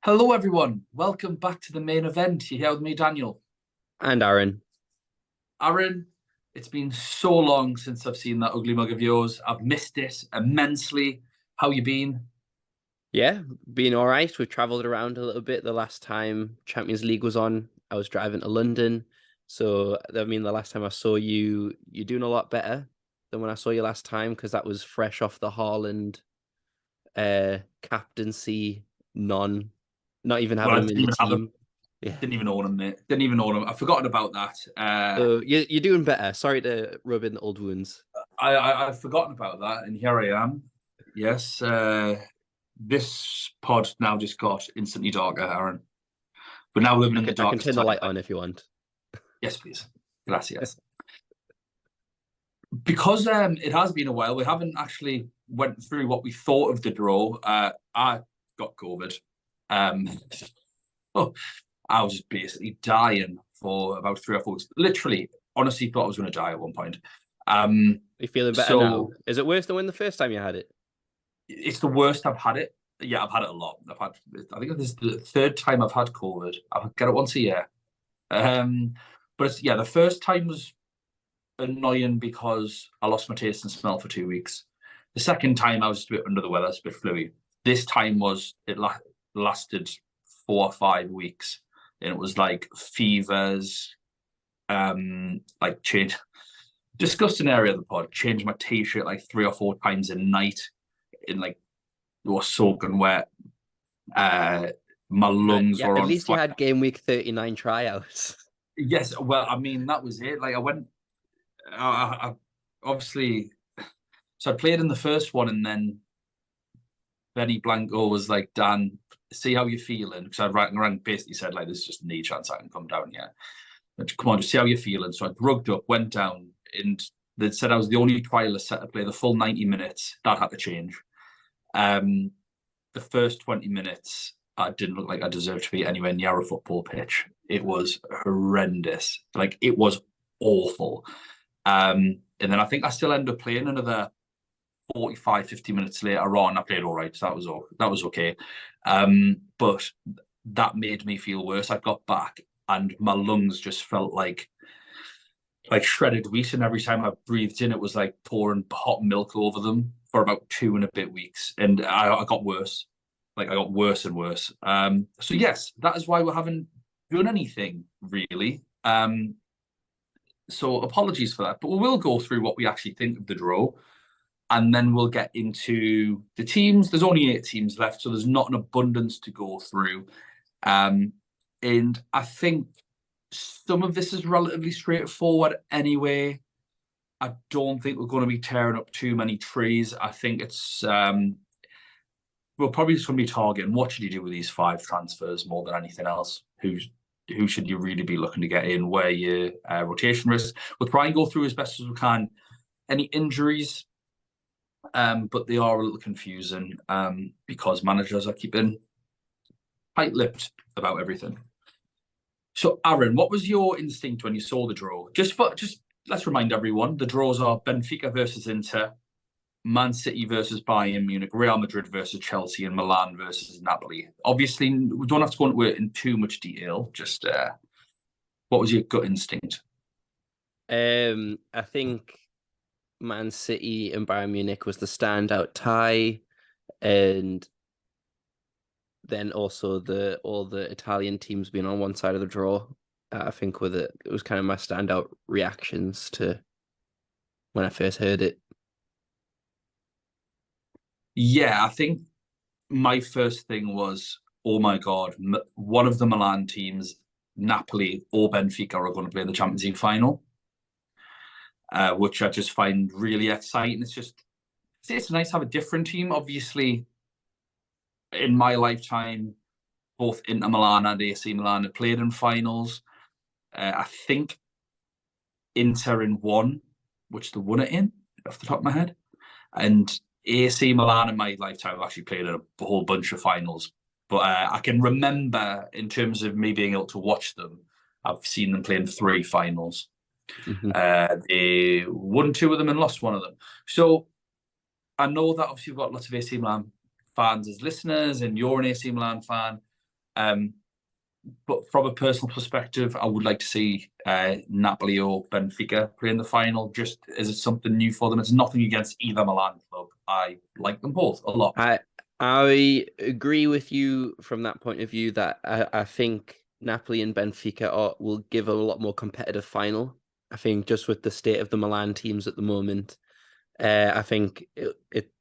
Hello, everyone. Welcome back to the main event. You're here with me, Daniel. And Aaron. Aaron, it's been so long since I've seen that ugly mug of yours. I've missed it immensely. How you been? Yeah, been all right. We've traveled around a little bit. The last time Champions League was on, I was driving to London. So, I mean, the last time I saw you, you're doing a lot better than when I saw you last time because that was fresh off the Haaland captaincy, not even Well, having I him didn't in the even have him. team. Yeah. Didn't even own him, mate. Didn't even own him. I've forgotten about that. So you're doing better. Sorry to rub in the old wounds. I've forgotten about that, and here I am. Yes, this pod now just got instantly darker, Aaron. We're now living I in the can I can darkest turn the time. light on if you want. Yes, please. Gracias. Because it has been a while, we haven't actually went through what we thought of the draw. I got COVID. Um, oh, I was just basically dying for about 3 or 4 weeks. Literally, honestly, thought I was going to die at one point. Um, Are you feeling better now? so Is it worse than when the first time you had it? it's the worst I've had it. Yeah, I've had it a lot. I think this is the third time I've had COVID. I get it once a year. Um, but the first time was annoying because I lost my taste and smell for 2 weeks. The second time I was just a bit under the weather, it's a bit fluey. This time lasted 4 or 5 weeks, and it was like fevers, like change. Disgusting area of the pod. Changed my t-shirt like 3 or 4 times a night, in like it was soaking wet. Uh, my lungs Yeah, were at on least you fire. had game week 39 tryouts. Yes, well, I mean that was it. Like I went, I obviously. So I played in the first one, and then Benny Blanco was like, "Dan, see how you're feeling." Because I rang basically said like, "There's just any chance I can come down here. But come on, just see how you're feeling." So I drugged up, went down, and they said I was the only trialist set to play the full 90 minutes. That had to change. Um, the first 20 minutes, I didn't look like I deserved to be anywhere near a football pitch. It was horrendous. Like it was awful. And then I think I still ended up playing another 45, 50 minutes later on. I played all right. So that was okay. But that made me feel worse. I got back and my lungs just felt like shredded wheat. And every time I breathed in, it was like pouring hot milk over them for about 2 and a bit weeks. And I got worse. Like I got worse and worse. So yes, that is why we haven't done anything really. So apologies for that. But we will go through what we actually think of the draw, and then we'll get into the teams. There's only 8 teams left, so there's not an abundance to go through. Um, and I think some of this is relatively straightforward anyway. I don't think we're going to be tearing up too many trees. I think we're probably just going to be targeting what should you do with these 5 transfers more than anything else. Who should you really be looking to get in? Where your rotation risks? We'll try and go through as best as we can. Any injuries? But they are a little confusing because managers are keeping tight-lipped about everything. So, Aaron, what was your instinct when you saw the draw? Just let's remind everyone: the draws are Benfica versus Inter, Man City versus Bayern Munich, Real Madrid versus Chelsea, and Milan versus Napoli. Obviously, we don't have to go into it in too much detail. Just what was your gut instinct? I think Man City and Bayern Munich was the standout tie, and then also all the Italian teams being on one side of the draw. I think it was kind of my standout reactions to when I first heard it. Yeah, I think my first thing was, oh my god, one of the Milan teams, Napoli or Benfica, are going to play in the Champions League final, which I just find really exciting. It's nice to have a different team. Obviously, in my lifetime, both Inter Milan and AC Milan have played in finals. I think Inter in one, which they won it in, off the top of my head. And AC Milan in my lifetime have actually played in a whole bunch of finals. But I can remember, in terms of me being able to watch them, I've seen them play in 3 finals. Mhm. They won 2 of them and lost one of them. So I know that obviously we've got lots of AC Milan fans as listeners, and you're an AC Milan fan. But from a personal perspective, I would like to see Napoli or Benfica play in the final. Just as it's something new for them. It's nothing against either Milan club. I like them both a lot. I agree with you from that point of view that I think Napoli and Benfica will give a lot more competitive final. I think just with the state of the Milan teams at the moment, I think it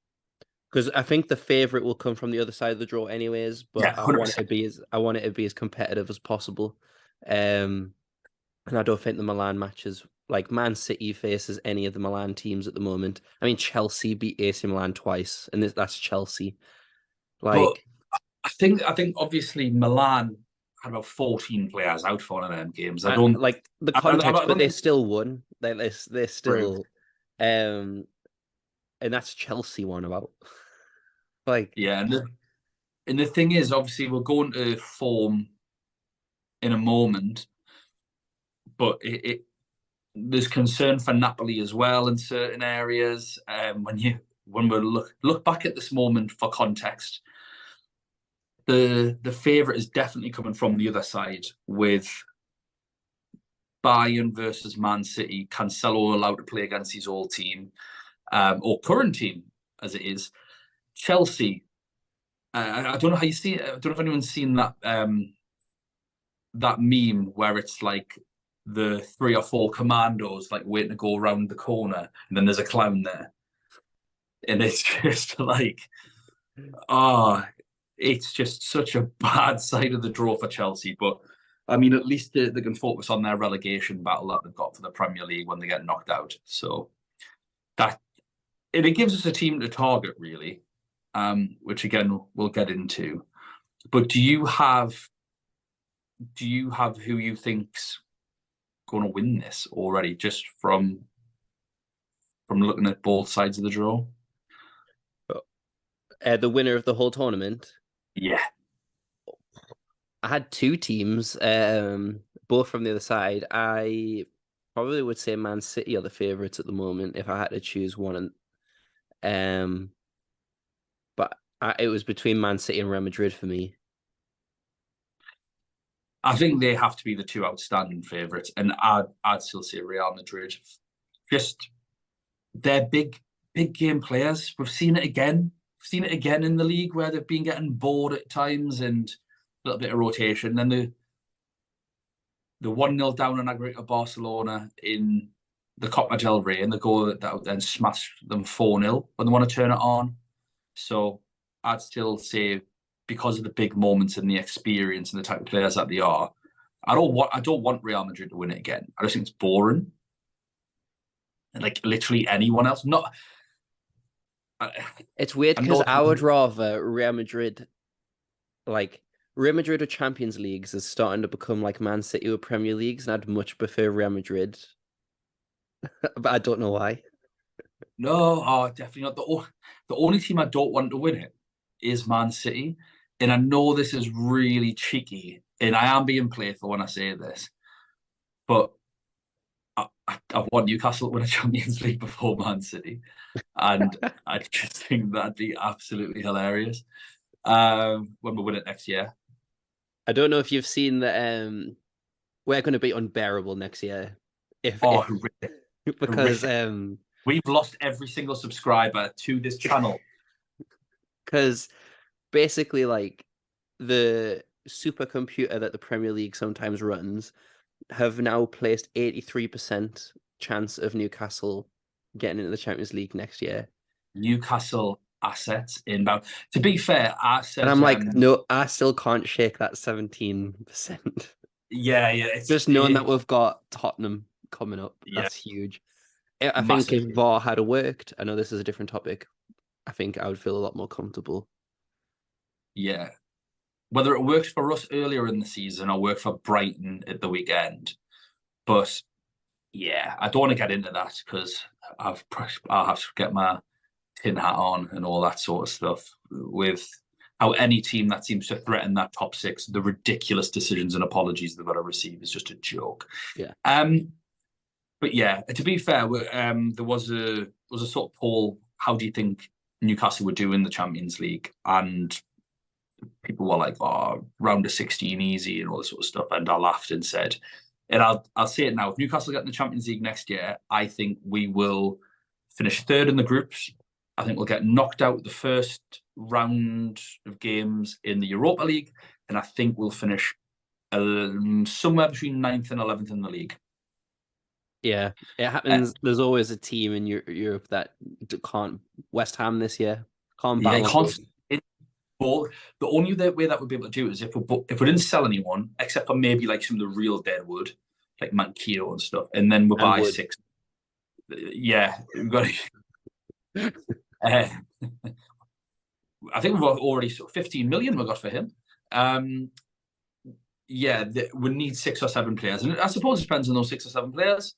because I think the favorite will come from the other side of the draw anyways. But Yeah, 100%. I want it to be as competitive as possible. And I don't think the Milan matches like Man City faces any of the Milan teams at the moment. I mean, Chelsea beat AC Milan twice, and that's Chelsea. But Like, I think obviously Milan had about 14 players out for one of them games. I don't like the I context, but don't they think still won. They're true. still, and that's Chelsea won about. Like, Yeah, and the thing is, obviously, we're going to form in a moment, but there's concern for Napoli as well in certain areas. When we look back at this moment for context, the favourite is definitely coming from the other side with Bayern versus Man City. Cancelo allowed to play against his old team, or current team as it is. Chelsea. I don't know how you see it. I don't know if anyone's seen that meme where it's like the 3 or 4 commandos like waiting to go around the corner, and then there's a clown there, and it's just like, it's just such a bad side of the draw for Chelsea. But I mean, at least they can focus on their relegation battle that they've got for the Premier League when they get knocked out. So that it gives us a team to target, really, which again we'll get into. But do you have who you think's going to win this already, just from looking at both sides of the draw? the winner of the whole tournament. Yeah. I had 2 teams, both from the other side. I probably would say Man City are the favourites at the moment if I had to choose one. But it was between Man City and Real Madrid for me. I think they have to be the 2 outstanding favourites, and I'd still say Real Madrid. Just they're big game players. We've seen it again. We've seen it again in the league where they've been getting bored at times and a little bit of rotation. Then the 1-0 down on aggregate Barcelona in the Copa del Rey, and the goal that then smashed them 4-0 when they want to turn it on. So I'd still say, because of the big moments and the experience and the type of players that they are, I don't want Real Madrid to win it again. I just think it's boring. And like literally anyone else, not. It's weird because I would rather Real Madrid, like Real Madrid or Champions Leagues is starting to become like Man City or Premier Leagues, and I'd much prefer Real Madrid. But I don't know why. No, definitely not. The only team I don't want to win it is Man City. And I know this is really cheeky, and I am being playful when I say this, but I want Newcastle to win a Champions League before Man City. And I just think that'd be absolutely hilarious when we win it next year. I don't know if you've seen that we're going to be unbearable next year. Because we've lost every single subscriber to this channel. Because basically, like, the supercomputer that the Premier League sometimes runs have now placed 83% chance of Newcastle getting into the Champions League next year. Newcastle assets inbound. To be fair, and I'm like, no, I still can't shake that 17%. Yeah. Just knowing that we've got Tottenham coming up, that's huge. I think if VAR had worked, I know this is a different topic, I think I would feel a lot more comfortable. Yeah. Whether it worked for us earlier in the season or worked for Brighton at the weekend. But yeah, I don't want to get into that because I'll have to get my tin hat on and all that sort of stuff with how any team that seems to threaten that top 6, the ridiculous decisions and apologies they've got to receive is just a joke. Yeah. But yeah, to be fair, there was a sort of poll. How do you think Newcastle would do in the Champions League? And people were like, "Oh, round of 16 easy" and all this sort of stuff, and I laughed and said, and I'll say it now: if Newcastle get in the Champions League next year, I think we will finish third in the groups. I think we'll get knocked out the first round of games in the Europa League, and I think we'll finish somewhere between 9th and 11th in the league. Yeah, it happens. There's always a team in Europe that can't. West Ham this year can't Yeah, battle. can't. But the only way that we'd be able to do it is if we didn't sell anyone, except for maybe like some of the real deadwood, like Manquillo and stuff, and then we And buy would. 6. Yeah, we've got. Uh, I think we've already 15 million we got for him. Yeah, we need 6 or 7 players, and I suppose it depends on those 6 or 7 players.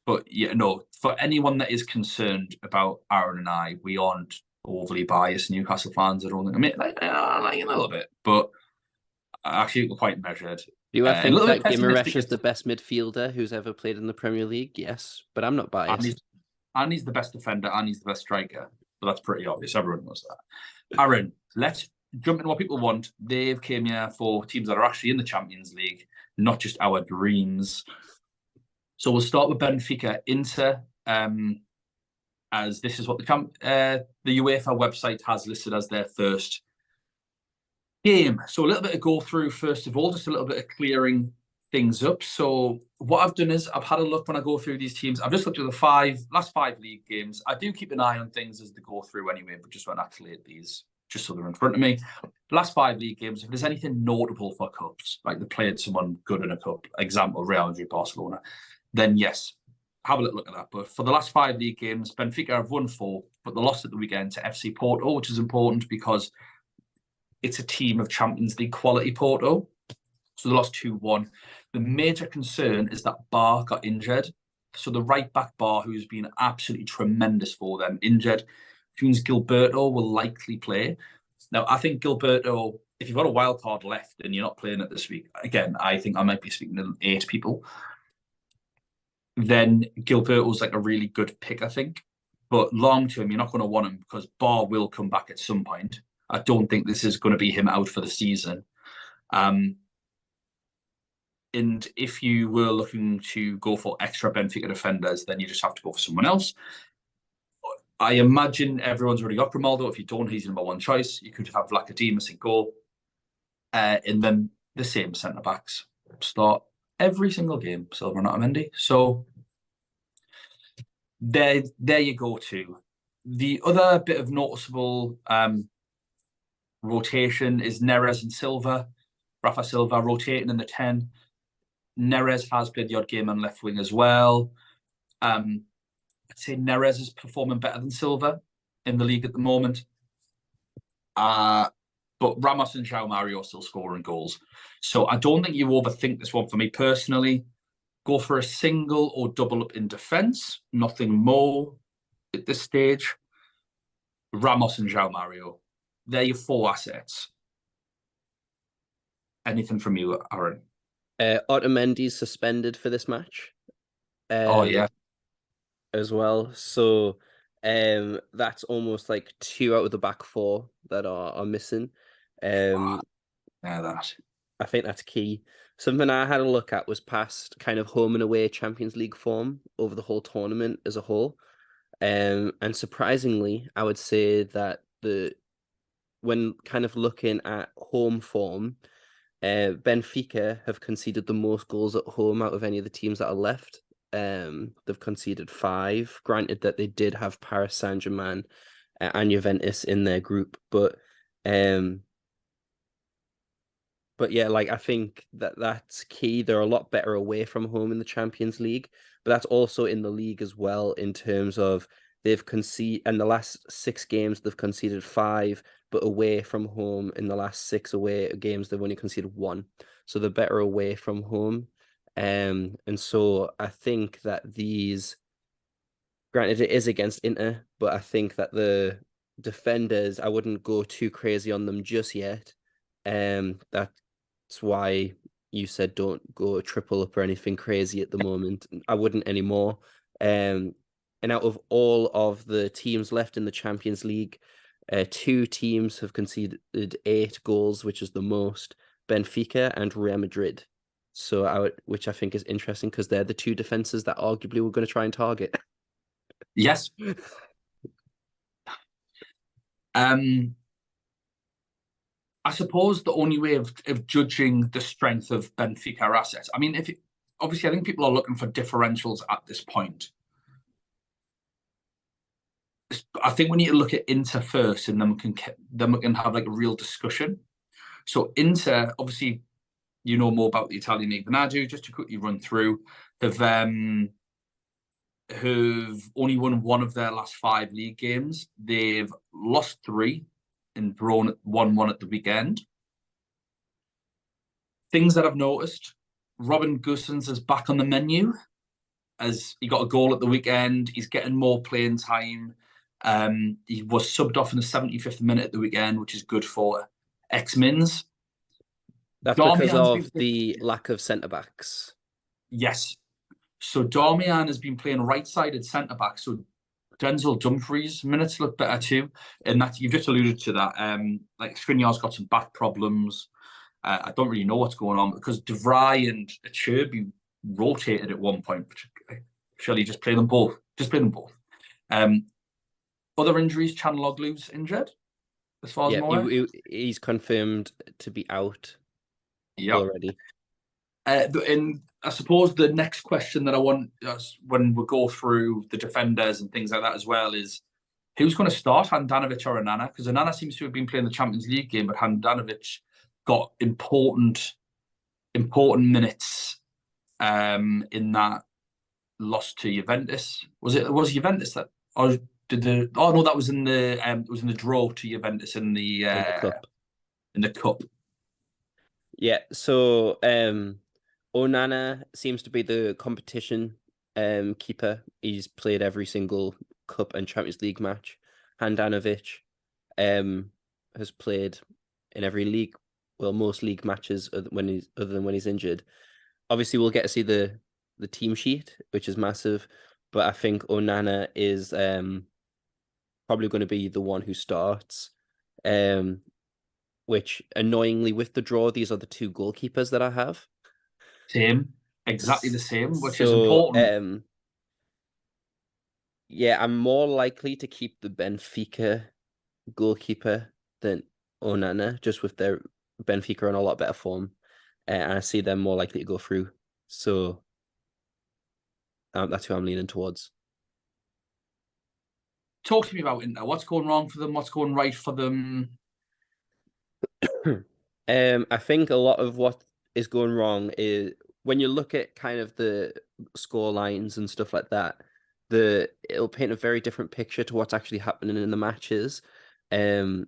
But yeah, no, for anyone that is concerned about Aaron and I, we aren't overly biased Newcastle fans. I don't think. I mean, like a little bit, but actually we're quite measured. Do I A think little that bit pessimistic. Guimaraes is the best midfielder who's ever played in the Premier League? Yes, but I'm not biased. And he's the best defender and he's the best striker. But that's pretty obvious. Everyone knows that. Aaron, let's jump into what people want. They've came here for teams that are actually in the Champions League, not just our dreams. So we'll start with Benfica Inter, as this is what the UEFA website has listed as their first game. So a little bit of go through first of all, just a little bit of clearing things up. So what I've done is I've had a look when I go through these teams. I've just looked at the last five league games. I do keep an eye on things as they go through anyway, but just won't activate these just so they're in front of me. Last 5 league games, if there's anything notable for cups, like they played someone good in a cup, example Real Madrid, Barcelona, then yes, have a little look at that. But for the last 5 league games, Benfica have won 4, but they lost at the weekend to FC Porto, which is important because it's a team of Champions League quality Porto. So they lost 2-1. The major concern is that Bar got injured. So the right back Bar, who's been absolutely tremendous for them, injured, which means Gilberto will likely play. Now, I think Gilberto, if you've got a wild card left and you're not playing it this week, again, I think I might be speaking to 8 people, then Gilberto's like a really good pick, I think. But long term, you're not going to want him because Bar will come back at some point. I don't think this is going to be him out for the season. And if you were looking to go for extra Benfica defenders, then you just have to go for someone else. I imagine everyone's already got Grimaldo. If you don't, he's number 1 choice. You could have Vlachodimos in goal. And then the same centre-backs start every single game, Silva and Otamendi. So there you go too. The other bit of noticeable rotation is Neres and Silva. Rafa Silva rotating in the 10. Neres has played the odd game on left wing as well. I'd say Neres is performing better than Silva in the league at the moment. But Ramos and João Mario are still scoring goals. So I don't think you overthink this one. For me personally, go for a single or double up in defence. Nothing more at this stage. Ramos and João Mario. They're your 4 assets. Anything from you, Aaron? Otamendi's suspended for this match. Oh, yeah. As well. So that's almost like 2 out of the back 4 that are missing. Yeah, that. I think that's key. Something I had a look at was past kind of home and away Champions League form over the whole tournament as a whole. And surprisingly, I would say that when kind of looking at home form, Benfica have conceded the most goals at home out of any of the teams that are left. They've conceded 5. Granted that they did have Paris Saint-Germain and Juventus in their group, but yeah, like I think that's key. They're a lot better away from home in the Champions League, but that's also in the league as well in terms of they've conceded in the last 6 games they've conceded 5, but away from home in the last 6 away games they've only conceded 1. So they're better away from home. And so I think that these, granted it is against Inter, but I think that the defenders, I wouldn't go too crazy on them just yet. That's why you said don't go triple up or anything crazy at the moment. I wouldn't anymore. And out of all of the teams left in the Champions League, Two teams have conceded 8 goals, which is the most. Benfica and Real Madrid. So, which I think is interesting because they're the two defenses that arguably we're going to try and target. Yes. I suppose the only way of judging the strength of Benfica assets. I mean, obviously, I think people are looking for differentials at this point. I think we need to look at Inter first, and then we can have like a real discussion. So Inter, obviously, you know more about the Italian league than I do. Just to quickly run through, have only won one of their last 5 league games. They've lost 3 and drawn 1-1 at the weekend. Things that I've noticed: Robin Gosens is back on the menu, as he got a goal at the weekend. He's getting more playing time. He was subbed off in the 75th minute at the weekend, which is good for X-Mins. That's because of the lack of centre-backs. Yes. So Darmian has been playing right-sided centre-back, so Denzel Dumfries' minutes look better too. And that, you've just alluded to that. Like Skriniar's got some back problems. I don't really know what's going on because De Vrij and Acerbi rotated at one point. But surely just play them both. Just play them both. Other injuries: Chanloglu's injured, as far as I'm aware. He's confirmed to be out already. And I suppose the next question that I want when we go through the defenders and things like that as well is who's going to start, Handanovic or Onana? Because Onana seems to have been playing the Champions League game, but Handanovic got important minutes in that loss to Juventus. Was Juventus that, or did the? Oh no, that was in the it was in the draw to Juventus in the cup. In the cup. Yeah. So Onana seems to be the competition keeper. He's played every single cup and Champions League match. Handanovic has played in every league, well, most league matches other than when he's injured. Obviously, we'll get to see the team sheet, which is massive, but I think Onana is probably going to be the one who starts. Which annoyingly, with the draw, these are the 2 goalkeepers that I have. Same, exactly the same, which is important. Yeah, I'm more likely to keep the Benfica goalkeeper than Onana, just with their Benfica in a lot better form, and I see them more likely to go through. So that's who I'm leaning towards. Talk to me about Inter. What's going wrong for them? What's going right for them? I think a lot of what is going wrong is when you look at kind of the score lines and stuff like that, it'll paint a very different picture to what's actually happening in the matches. So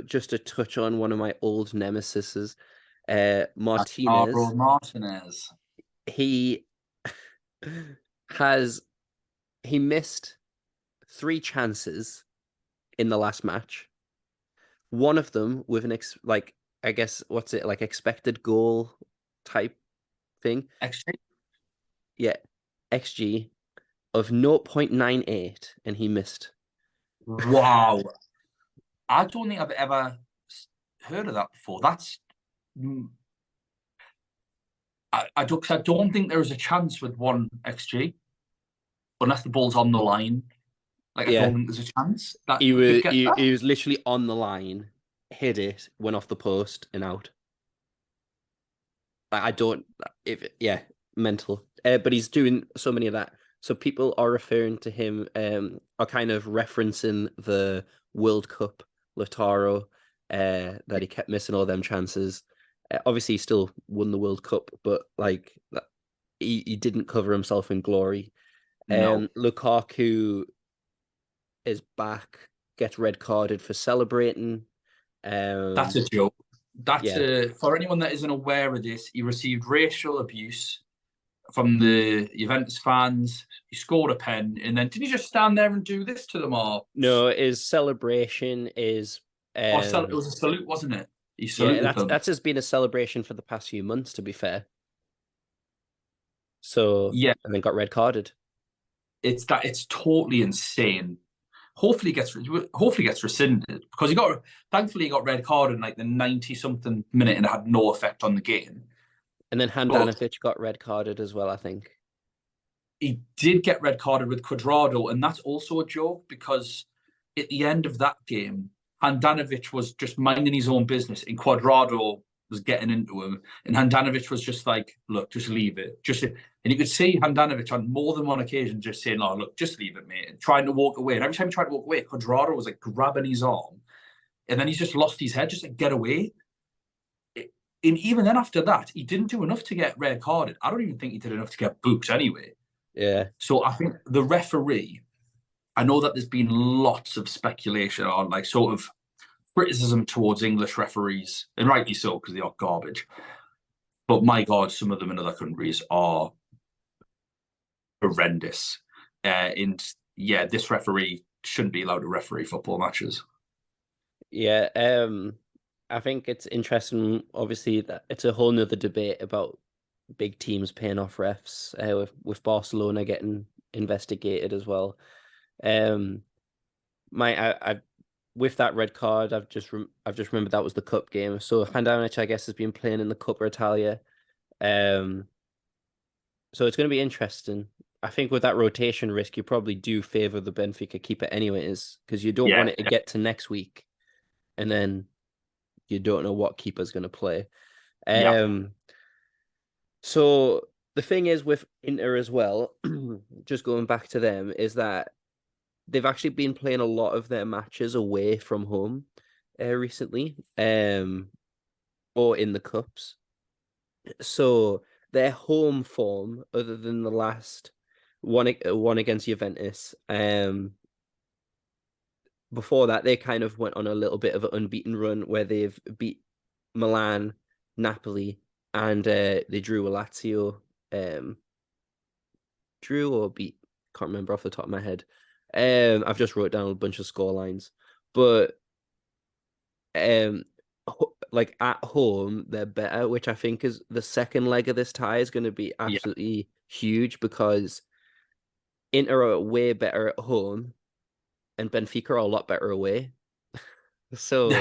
just to touch on one of my old nemesises, Martinez. He missed 3 chances in the last match. One of them with an I guess what's it, like, expected goal type thing. XG. Yeah, XG of 0.98, and he missed. Wow. I don't think I've ever heard of that before. That's I don't think there is a chance with 1 XG unless the ball's on the line. Like, I don't think there's a chance that he was literally on the line, hit it, went off the post and out. Mental. But he's doing so many of that. So people are referring to him, are kind of referencing the World Cup Lautaro, that he kept missing all them chances. Obviously, he still won the World Cup, but like he didn't cover himself in glory. No. Lukaku is back, gets red carded for celebrating. That's a joke. For anyone that isn't aware of this, he received racial abuse from the Juventus fans. He scored a pen, and then did he just stand there and do this to them all? No, his celebration is. It was a salute, wasn't it? He saluted them. That's just been a celebration for the past few months, to be fair. So yeah, and then got red carded. It's totally insane. hopefully gets rescinded because thankfully he got red carded in like the 90 something minute and it had no effect on the game. And then But Handanovic got red carded as well, I think. he did get red carded with Cuadrado, and that's also a joke because at the end of that game, Handanovic was just minding his own business, and Cuadrado was getting into him, and Handanovic was just like, "Look, just leave it." And you could see Handanovic on more than one occasion just saying, "Oh, look, just leave it, mate," and trying to walk away. And every time he tried to walk away, Cuadrado was like grabbing his arm, and then he's just lost his head, just like get away. And even then, after that, he didn't do enough to get red carded. I don't even think he did enough to get booked anyway. Yeah. So I think the referee, I know that there's been lots of speculation on like sort of criticism towards English referees, and rightly so because they are garbage. But my God, some of them in other countries are horrendous. And yeah, this referee shouldn't be allowed to referee football matches. Yeah. I think it's interesting, obviously, that it's a whole nother debate about big teams paying off refs, with Barcelona getting investigated as well. Um, I with that red card, I've just remembered that was the cup game. So Handanovic, I guess, has been playing in the Coppa Italia. So it's going to be interesting. I think with that rotation risk, you probably do favor the Benfica keeper anyways, because you don't want Yeah, it to get to next week and then you don't know what keeper's going to play. yeah, So the thing is with Inter as well, just going back to them, is that they've actually been playing a lot of their matches away from home recently, or in the cups. So their home form, other than the last one against Juventus, before that they kind of went on a little bit of an unbeaten run where they've beat Milan, Napoli, and they drew with Lazio. Drew or beat, can't remember off the top of my head. I've just wrote down a bunch of score lines, but like at home they're better, which I think is the second leg of this tie is going to be yeah. absolutely huge because Inter are way better at home and Benfica are a lot better away. So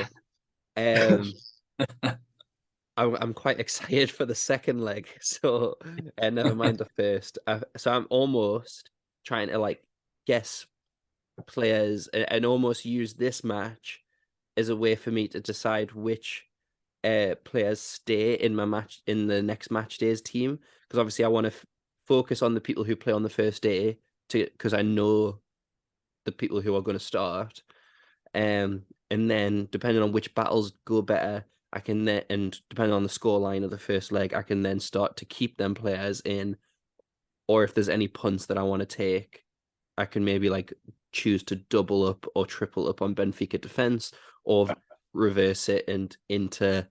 um I'm quite excited for the second leg. So and never mind the first. So I'm almost trying to like guess players and almost use this match as a way for me to decide which players stay in the next match day's team, because obviously I want to focus on the people who play on the first day because I know the people who are going to start, and then depending on which battles go better, I can then, and depending on the score line of the first leg, I can then start to keep them players in, or if there's any punts that I want to take, I can maybe like choose to double up or triple up on Benfica defense, or reverse it and into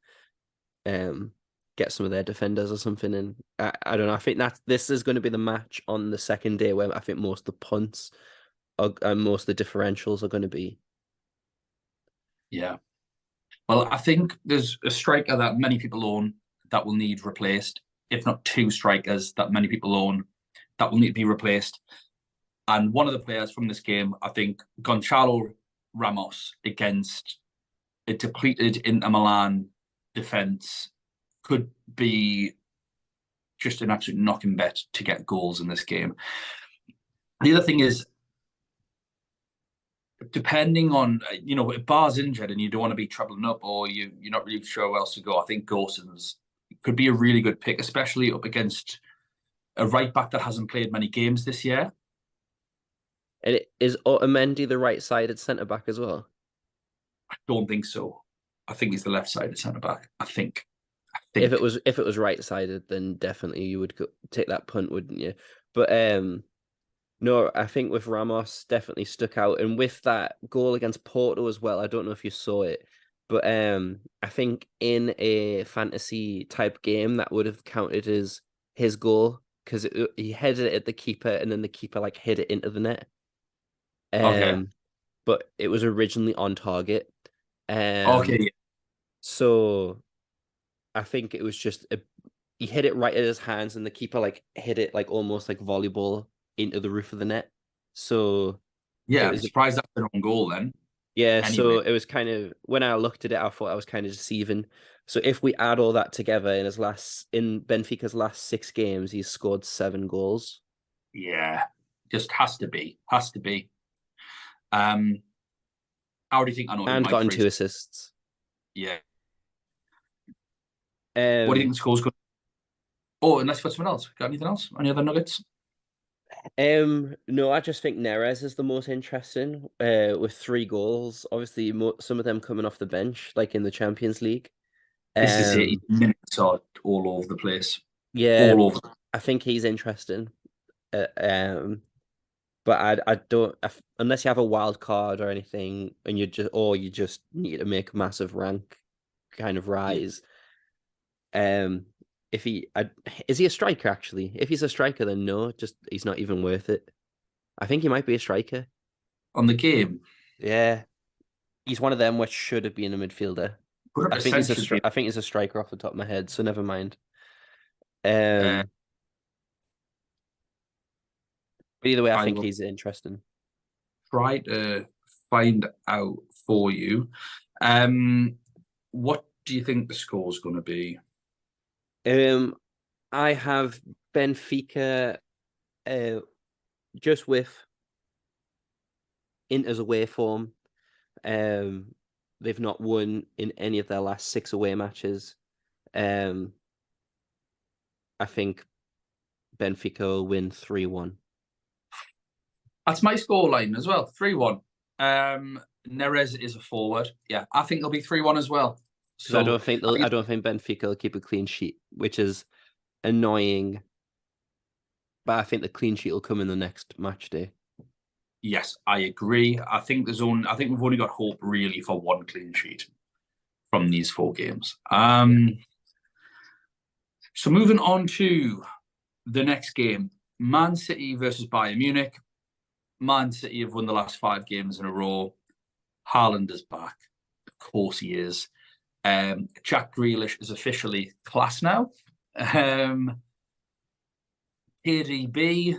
get some of their defenders or something. And I don't know. I think this is going to be the match on the second day where I think most of the punts and most of the differentials are going to be. Yeah. Well, I think there's a striker that many people own that will need replaced, if not two strikers that many people own that will need to be replaced. And one of the players from this game, I think, Gonçalo Ramos against a depleted Inter Milan defense could be just an absolute knocking bet to get goals in this game. The other thing is, depending on, if Bar's injured and you don't want to be troubling up or you're not really sure where else to go, I think Gosens could be a really good pick, especially up against a right back that hasn't played many games this year. And is Otamendi the right-sided centre back as well? I don't think so. I think he's the left-sided centre back. I think. If it was right-sided, then definitely you would take that punt, wouldn't you? But no, I think with Ramos definitely stuck out, and with that goal against Porto as well. I don't know if you saw it, but I think in a fantasy type game that would have counted as his goal because he headed it at the keeper and then the keeper like hit it into the net. Okay. But it was originally on target. Okay. So I think it was just he hit it right at his hands, and the keeper like hit it like almost like volleyball into the roof of the net. So Yeah, It I'm was surprised that's an own goal then. Yeah, Anyway, so it was kind of when I looked at it, I thought I was kind of deceiving. So if we add all that together in Benfica's last 6 games, he's scored 7 goals yeah, just has to be. Um, how do you think? I know who and Mike gotten Freeze. 2 assists. Yeah. What do you think Um, the score's going? Oh, unless you've got someone else. Got anything else? Any other nuggets? no, I just think Neres is the most interesting. With 3 goals, obviously some of them coming off the bench, like in the Champions League. This is it. His Um, minutes are all over the place. yeah, All over. I think he's interesting. But I don't unless you have a wild card or anything, and you just need to make a massive rank kind of Yeah. rise. Um, if he is he a striker actually? If he's a striker, then no, just he's not even worth it. I think he might be a striker. On the game, Yeah, he's one of them which should have been a midfielder. I think 100% should be. I think he's a striker off the top of my head, so never mind. Uh, Um, but either way, I I think will he's interesting. try to find out for you. Um, what do you think the score's going to be? Um, I have Benfica uh just with Inter's away form. Um, they've not won in any of their last 6 away matches. Um, I think Benfica will win 3-1. That's my score line as well. 3-1. Neres is a forward. Yeah, I think it'll be 3-1 as well. Because I So I don't think Benfica will keep a clean sheet, which is annoying. But I think the clean sheet will come in the next match day. yes, I agree. I think we've only got hope really for one clean sheet from these 4 games. Yeah. So moving on to the next game, Man City versus Bayern Munich. Man City have won the last 5 games in a row. Haaland is back. Of course he is. Jack Grealish is officially class now. KDB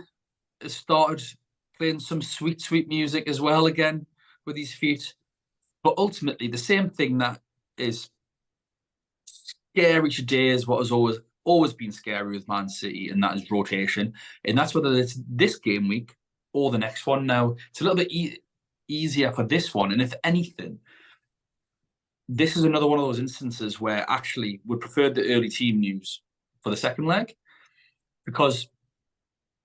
has started playing some sweet, sweet music as well again with his feet. But ultimately, the same thing that is scary today is what has always been scary with Man City, and that is rotation. And that's whether it's this game week or the next one. Now, it's a little bit easier for this one. And if anything, this is another one of those instances where actually we preferred the early team news for the second leg because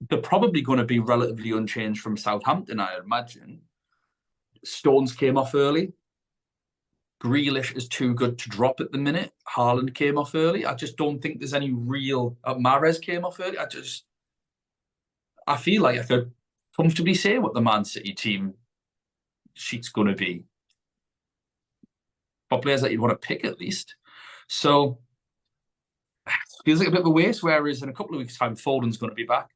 they're probably going to be relatively unchanged from Southampton, I imagine. Stones came off early. Grealish is too good to drop at the minute. Haaland came off early. I just don't think there's any real. Mahrez came off early. I feel like I could comfortably say what the Man City team sheet's going to be for players that you'd want to pick at least. So it feels like a bit of a waste. Whereas in a couple of weeks' time, Foden's going to be back,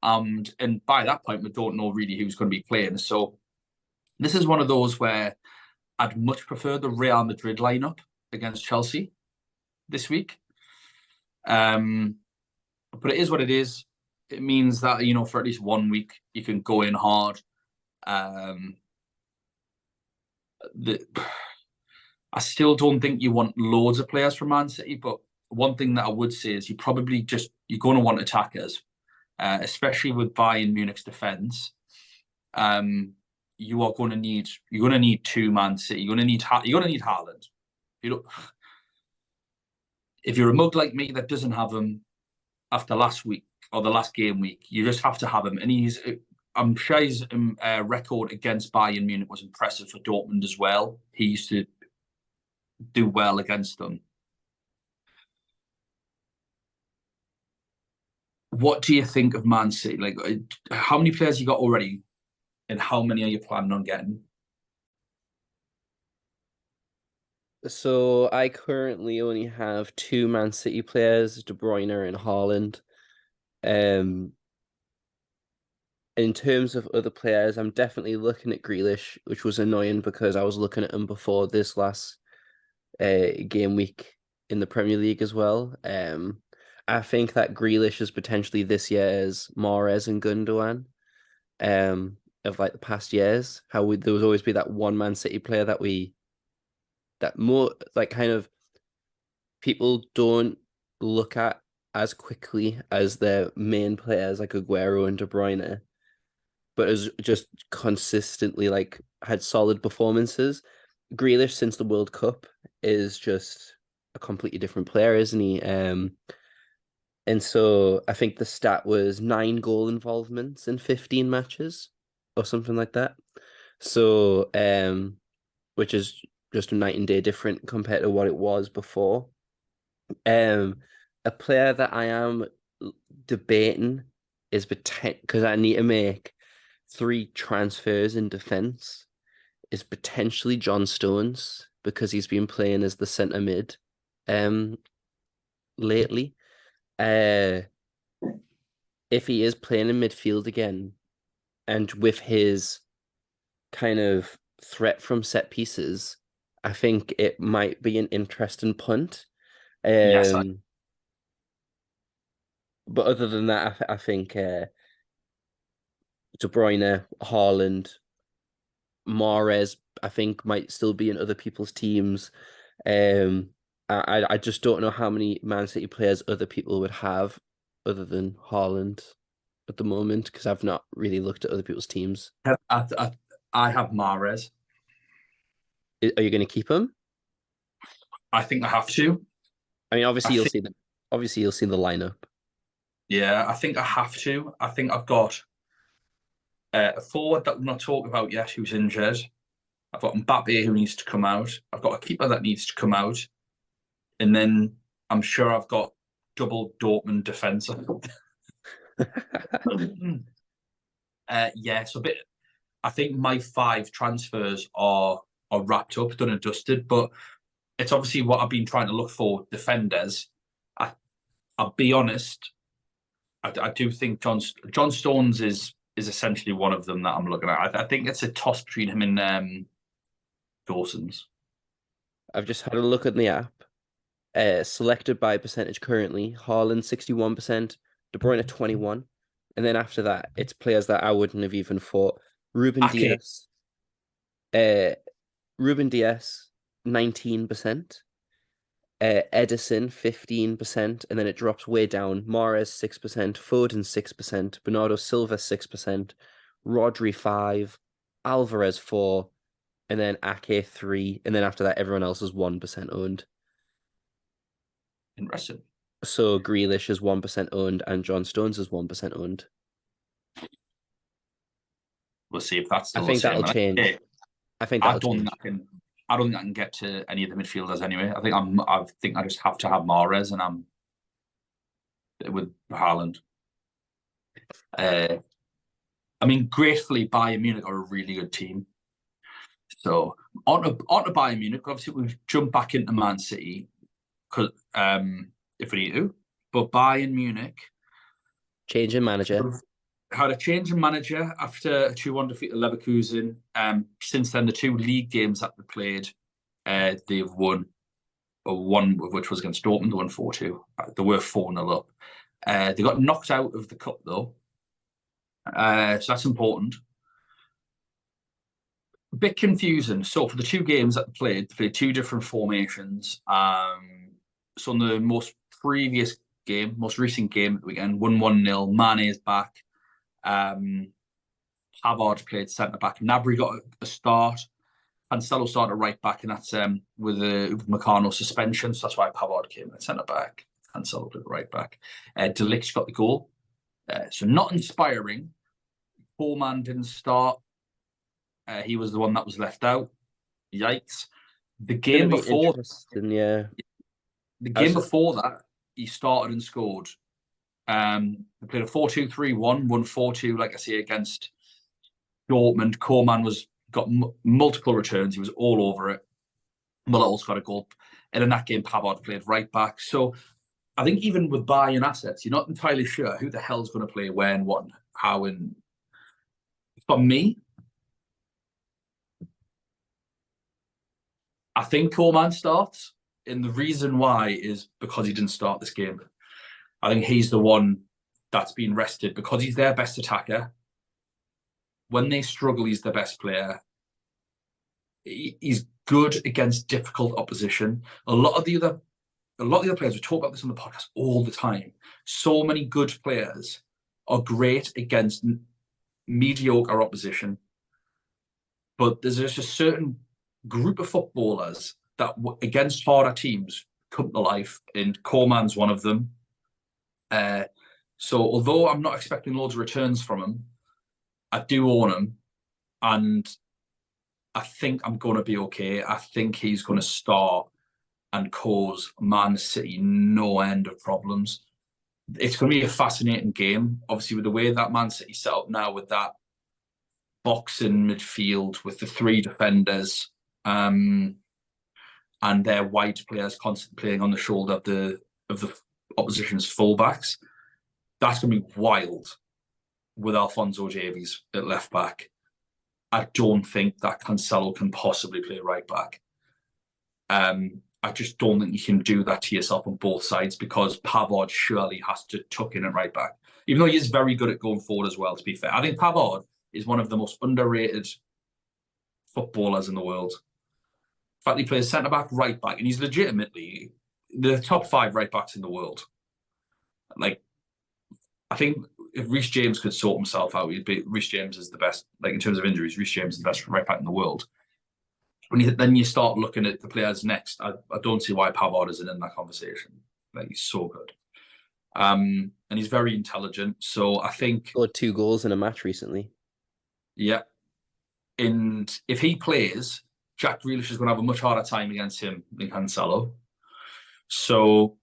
and by that point, we don't know really who's going to be playing. So this is one of those where I'd much prefer the Real Madrid lineup against Chelsea this week. But it is what it is. It means that for at least 1 week you can go in hard. I still don't think you want loads of players from Man City, but one thing that I would say is you're going to want attackers, especially with Bayern Munich's defense. You're going to need 2 Man City. You're going to need Haaland. If you're a mug like me that doesn't have him after last week or the last game week, you just have to have him. And I'm sure his record against Bayern Munich was impressive for Dortmund as well. He used to do well against them. What do you think of Man City? Like, how many players you got already, and how many are you planning on getting? So I currently only have 2 Man City players, De Bruyne and Haaland. In terms of other players, I'm definitely looking at Grealish, which was annoying because I was looking at him before this last game week in the Premier League as well. I think that Grealish is potentially this year's Mahrez and Gundogan. of like the past years. There was always be that one Man City player that more like kind of people don't look at as quickly as their main players like Aguero and De Bruyne, but has just consistently like had solid performances. Grealish since the World Cup is just a completely different player, isn't he? And so I think the stat was 9 goal involvements in 15 matches or something like that. So which is just a night and day different compared to what it was before. Um, a player that I am debating is because I need to make 3 transfers in defense is potentially John Stones because he's been playing as the centre mid lately. If he is playing in midfield again and with his kind of threat from set pieces, I think it might be an interesting punt. Yes, But other than that, I think De Bruyne, Haaland, Mahrez, I think might still be in other people's teams. I just don't know how many Man City players other people would have other than Haaland at the moment because I've not really looked at other people's teams. I have Mahrez. Are you going to keep him? I think I have to. I mean, I think, obviously you'll see the lineup. yeah, I think I have to. I think I've got a forward that we're not talking about yet who's injured. I've got Mbappe who needs to come out. I've got a keeper that needs to come out. And then I'm sure I've got double Dortmund defence. Yeah, so a bit. I think my 5 transfers are wrapped up, done and dusted. But it's obviously what I've been trying to look for defenders. I'll be honest. I do think John Stones is essentially one of them that I'm looking at. I think it's a toss between him and Dawson's. I've just had a look at the app. Selected by percentage currently, Haaland 61%, De Bruyne at 21, and then after that, it's players that I wouldn't have even thought. Ruben Okay. Diaz, Ruben Diaz, 19%, Edison 15%, and then it drops way down. Mahrez 6%, Foden 6%, Bernardo Silva 6%, Rodri 5, Alvarez 4, and then Ake 3, and then after that, everyone else is 1% owned. Interesting. So Grealish is 1% owned and John Stones is 1% owned. We'll see if that's I still the think same. that'll change. I think I that'll don't think change. I can. I don't think I can get to any of the midfielders anyway. I think I just have to have Mahrez, and I'm with Haaland. I mean, gratefully, Bayern Munich are a really good team. So on to Bayern Munich. Obviously, we've jumped back into Man City because if we need to. But Bayern Munich Change in manager. had a change in manager after a 2-1 defeat at Leverkusen. Since then, the 2 league games that they played, they've won. One of which was against Dortmund, they won 4-2. They were 4-0 up. They got knocked out of the cup though, so that's important. A bit confusing. So for the 2 games that they played 2 different formations. So in the most recent game at the weekend, won 1-0. Mane is back. Pavard played centre back. Gnabry got a start. Cancelo started right back, and that's with the Meccano suspension. So that's why Pavard came at centre back. Cancelo played right back. De Ligt got the goal. So not inspiring. Coleman didn't start. He was the one that was left out. Yikes. The game before, yeah. the game before that, he started and scored. They played a 4-2-3-1, won 4-2, like I say, against Dortmund. Coleman got multiple returns. He was all over it. Muller's got a goal. And in that game, Pavard played right back. So I think even with buying assets, you're not entirely sure who the hell's going to play where and what and how. And for me, I think Coleman starts. And the reason why is because he didn't start this game. I think he's the one that's been rested because he's their best attacker. when they struggle, he's the best player. He's good against difficult opposition. A lot of the other players, we talk about this on the podcast all the time. So many good players are great against mediocre opposition, but there's just a certain group of footballers that against harder teams come to life, and Coleman's one of them. So although I'm not expecting loads of returns from him, I do own him, and I think I'm going to be okay. I think he's going to start and cause Man City no end of problems. It's going to be a fascinating game, obviously, with the way that Man City set up now, with that boxing midfield, with the three defenders, and their wide players constantly playing on the shoulder of the opposition's fullbacks. That's going to be wild with Alphonso Davies at left back. I don't think that Cancelo can possibly play right back. I just don't think you can do that to yourself on both sides, because Pavard surely has to tuck in at right back. Even though he is very good at going forward as well, to be fair. I think Pavard is one of the most underrated footballers in the world. In fact, he plays centre-back, right back, and he's legitimately the top 5 right backs in the world. Like, I think if Reece James could sort himself out, Reece James is the best. Like, in terms of injuries, Reece James is the best right back in the world. Then you start looking at the players next, I don't see why Pavard isn't in that conversation. Like, he's so good. And he's very intelligent. So I think Scored 2 goals in a match recently. Yeah. And if he plays, Jack Grealish is going to have a much harder time against him than Cancelo. So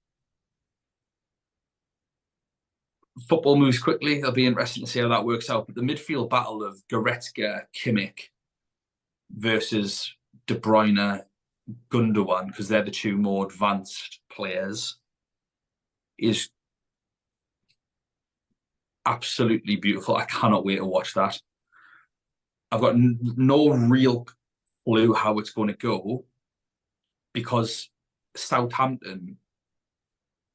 football moves quickly. It'll be interesting to see how that works out. But the midfield battle of Goretzka, Kimmich versus De Bruyne, Gundogan, because they're the 2 more advanced players, is absolutely beautiful. I cannot wait to watch that. I've got no real clue how it's going to go, because Southampton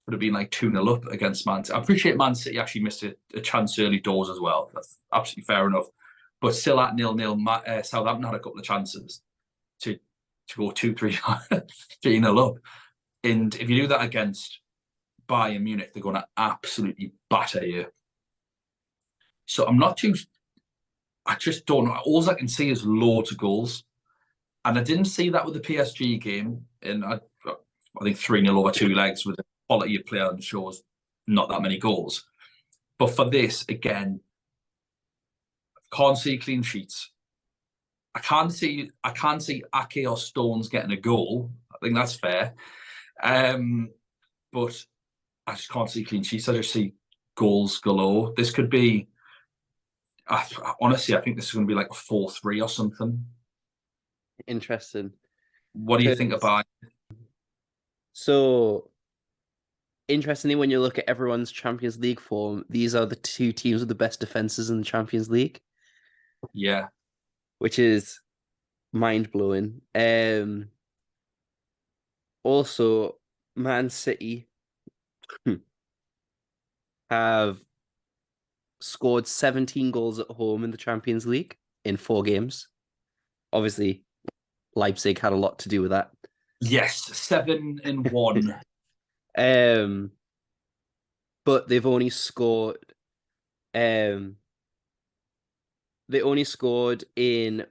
would have been like 2-0 up against Man City. I appreciate Man City actually missed a chance early doors as well. That's absolutely fair enough. But still at 0-0, Southampton had a couple of chances to go 2-3 3-0 up. And if you do that against Bayern Munich, they're going to absolutely batter you. So I just don't know. All I can see is loads of goals. And I didn't see that with the PSG game. And I think 3-0 over 2 legs with the quality of player and shows not that many goals. But for this, again, can't see clean sheets. I can't see Ake or Stones getting a goal. I think that's fair. But I just can't see clean sheets. I just see goals galore. This could be, honestly, I think this is going to be like a 4-3 or something. Interesting. What do you think about it? So, interestingly, when you look at everyone's Champions League form, these are the 2 teams with the best defenses in the Champions League. Yeah. Which is mind-blowing. Also, Man City have scored 17 goals at home in the Champions League in 4 games. Obviously, Leipzig had a lot to do with that. Yes, 7-1. But they've only scored. They only scored in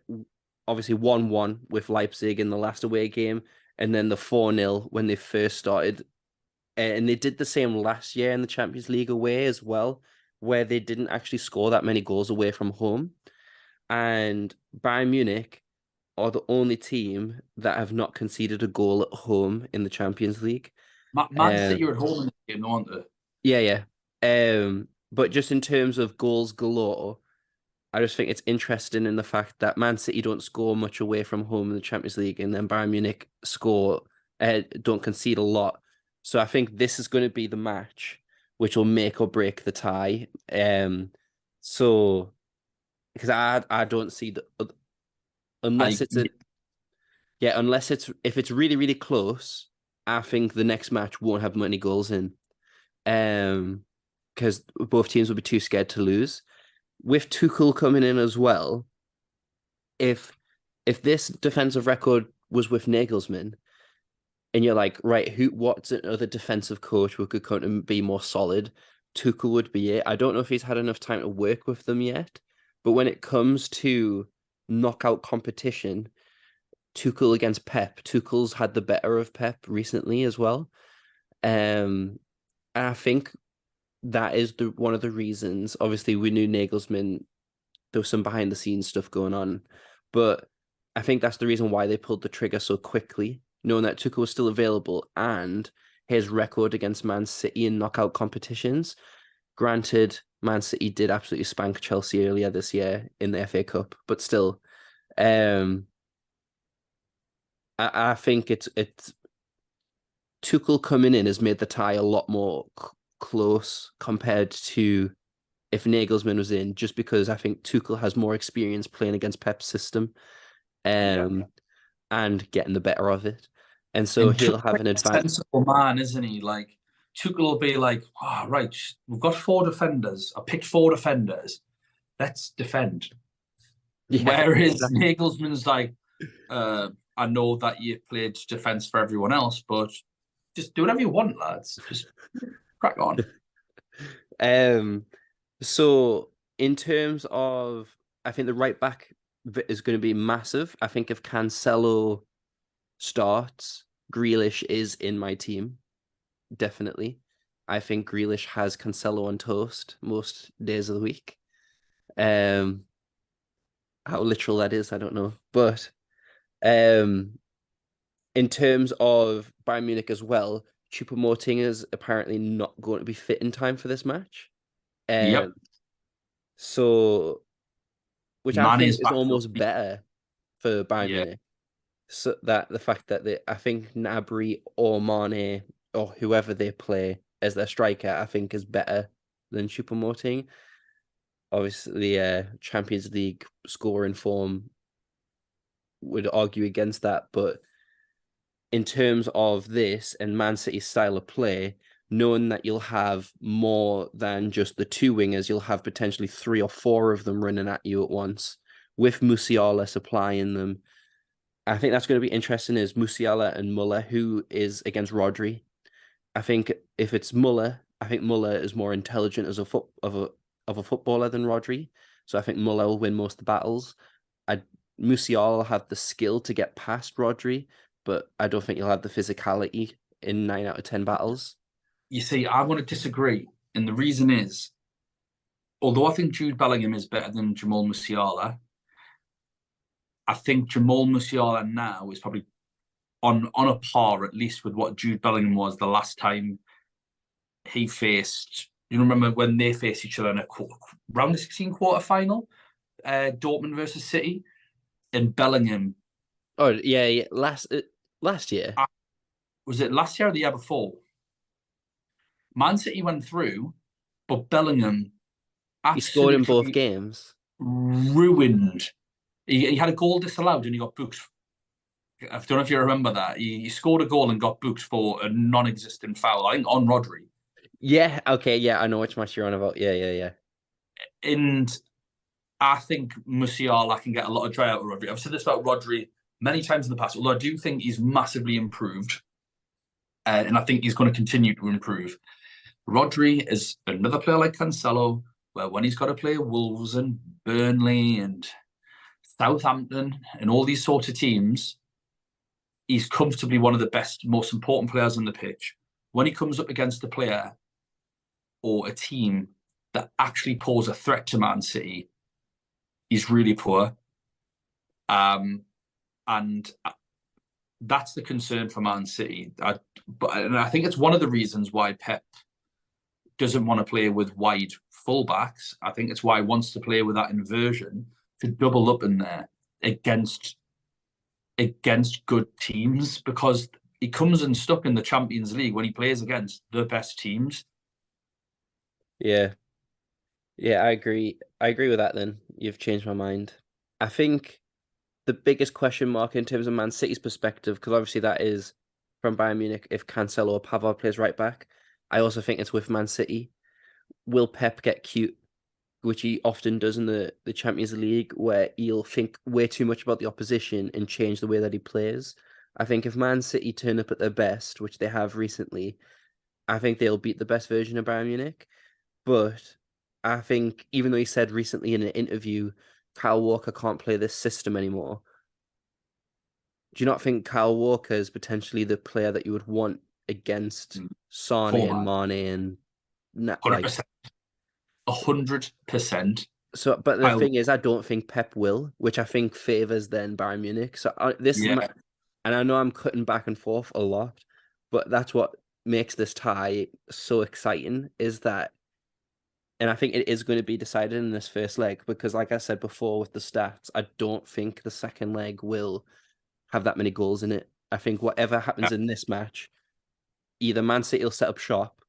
obviously 1-1 with Leipzig in the last away game, and then the 4-0 when they first started. And they did the same last year in the Champions League away as well, where they didn't actually score that many goals away from home. And Bayern Munich are the only team that have not conceded a goal at home in the Champions League. Man City are at home in the game, aren't they? Yeah. But just in terms of goals galore, I just think it's interesting in the fact that Man City don't score much away from home in the Champions League, and then Bayern Munich don't concede a lot. So I think this is going to be the match which will make or break the tie. So because I don't see unless it's if it's really, really close, I think the next match won't have many goals in. Because both teams will be too scared to lose. with Tuchel coming in as well, if this defensive record was with Nagelsmann, and you're like, right, what's another defensive coach who could come and be more solid? Tuchel would be it. I don't know if he's had enough time to work with them yet, but when it comes to knockout competition, Tuchel against Pep, Tuchel's had the better of Pep recently as well. And I think that is one of the reasons. Obviously, we knew Nagelsmann, there was some behind the scenes stuff going on, but I think that's the reason why they pulled the trigger so quickly, knowing that Tuchel was still available and his record against Man City in knockout competitions. Granted, Man City did absolutely spank Chelsea earlier this year in the FA Cup, but still, um, I think it's Tuchel coming in has made the tie a lot more close compared to if Nagelsmann was in, just because I think Tuchel has more experience playing against Pep's system, Yeah. and getting the better of it, and so And he'll Tuchel's have like an a advantage. sensible man, isn't he? Like Tuchel will be like, "Oh, right, we've got four defenders. I picked four defenders. Let's defend." Yeah, Whereas exactly. Nagelsmann's like, I know that you played defense for everyone else, but just do whatever you want, lads. Just crack on. Um, so in terms of, I think the right back is going to be massive. I think if Cancelo starts, Grealish is in my team, definitely. I think Grealish has Cancelo on toast most days of the week. Um, how literal that is, I don't know. But um, in terms of Bayern Munich as well, Choupo-Moting is apparently not going to be fit in time for this match. Um, Yep. so which I think Mane's is back though. almost better for Bayern Yeah. Munich. So that the fact that I think Gnabry or Mane or whoever they play as their striker, I think is better than Choupo-Moting. Obviously, Champions League scoring form would argue against that, but in terms of this and Man City's style of play, knowing that you'll have more than just the two wingers, you'll have potentially three or four of them running at you at once, with Musiala supplying them. I think that's going to be interesting is Musiala and Muller, who is against Rodri. I think if it's Muller, I think Muller is more intelligent as a footballer than Rodri. So I think Muller will win most of the battles. I Musiala will have the skill to get past Rodri, but I don't think he'll have the physicality in 9 out of 10 battles. You see, I want to disagree. And the reason is, although I think Jude Bellingham is better than Jamal Musiala, I think Jamal Musiala now is probably on a par, at least with what Jude Bellingham was the last time he faced. You remember when they faced each other in a round of 16 quarter final, Dortmund versus City, and Bellingham. Oh yeah, yeah. Last year Was it last year or the year before? Man City went through, but Bellingham he scored in both absolutely games. ruined. He had a goal disallowed and he got booked. I don't know if you remember that. He scored a goal and got booked for a non-existent foul, I think, on Rodri. Yeah, okay, yeah, I know which match you're on about. Yeah, yeah, yeah. And I think Musiala can get a lot of dry out of Rodri. I've said this about Rodri many times in the past, although I do think he's massively improved. And I think he's going to continue to improve. Rodri is another player like Cancelo, where when he's got to play Wolves and Burnley and Southampton and all these sort of teams, he's comfortably one of the best, most important players on the pitch. When he comes up against a player or a team that actually pose a threat to Man City, he's really poor. Um, and that's the concern for Man City. And I think it's one of the reasons why Pep doesn't want to play with wide fullbacks. I think it's why he wants to play with that inversion to double up in there against good teams because he comes unstuck in the Champions League when he plays against the best teams. Yeah. Yeah, I agree. I agree with that then. You've changed my mind. I think the biggest question mark in terms of Man City's perspective, because obviously that is from Bayern Munich if Cancelo or Pavard plays right back. I also think it's with Man City. Will Pep get cute which he often does in the Champions League, where he'll think way too much about the opposition and change the way that he plays. I think if Man City turn up at their best, which they have recently, I think they'll beat the best version of Bayern Munich. But I think, even though he said recently in an interview, Kyle Walker can't play this system anymore, do you not think Kyle Walker is potentially the player that you would want against Sane and Format. Mane and like 100%. 100%. so? But the thing is, I don't think Pep will, which I think favors then Bayern Munich. So Yeah. and I know I'm cutting back and forth a lot, but that's what makes this tie so exciting is that, and I think it is going to be decided in this first leg because, like I said before with the stats, I don't think the second leg will have that many goals in it. I think whatever happens in this match, either Man City will set up shop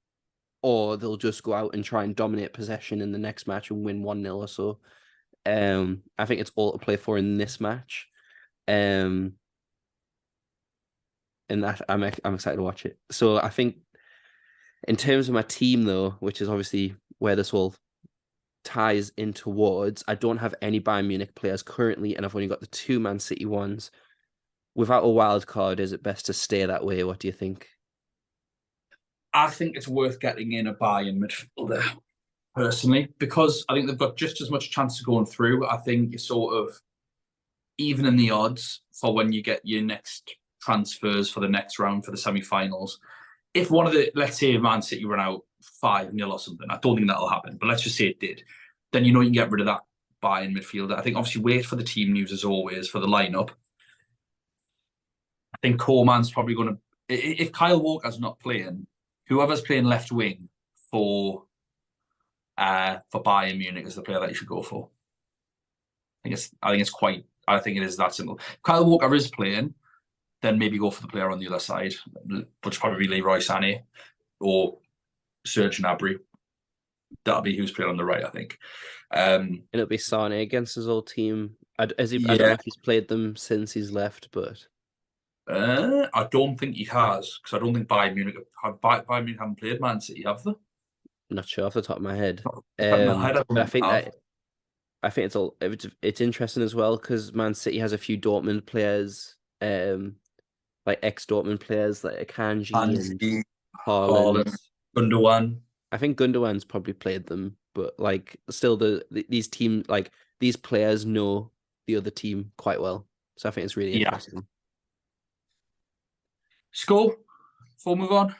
or they'll just go out and try and dominate possession in the next match and win 1-0 or so. I think it's all to play for in this match. And that I'm excited to watch it. So I think in terms of my team though, which is obviously where this all ties in towards, I don't have any Bayern Munich players currently, and I've only got the 2 Man City ones. Without a wild card, is it best to stay that way? What do you think? I think it's worth getting in a Bayern midfielder, personally, because I think they've got just as much chance of going through. I think you're sort of even in the odds for when you get your next transfers for the next round for the semi-finals. If one of the, let's say Man City run out 5-0 or something, I don't think that'll happen, but let's just say it did, then you know you can get rid of that Bayern midfielder. I think obviously wait for the team news as always for the lineup. I think Coleman's probably going to, if Kyle Walker's not playing, whoever's playing left wing for Bayern Munich is the player that you should go for. I think it is that simple. If Kyle Walker is playing, then maybe go for the player on the other side, which probably be Leroy Sané or Serge Gnabry. That'll be who's playing on the right, I think. And it'll be Sané against his old team. I don't know if he's played them since he's left, but I don't think he has, because I don't think Bayern Munich haven't played Man City, have they? I'm not sure off the top of my head. But I think it's interesting as well because Man City has a few Dortmund players, like ex-Dortmund players like Akanji and Haaland. Gundogan. I think Gundogan's probably played them, but like still these team like these players know the other team quite well. So I think it's really interesting. Score before we move on.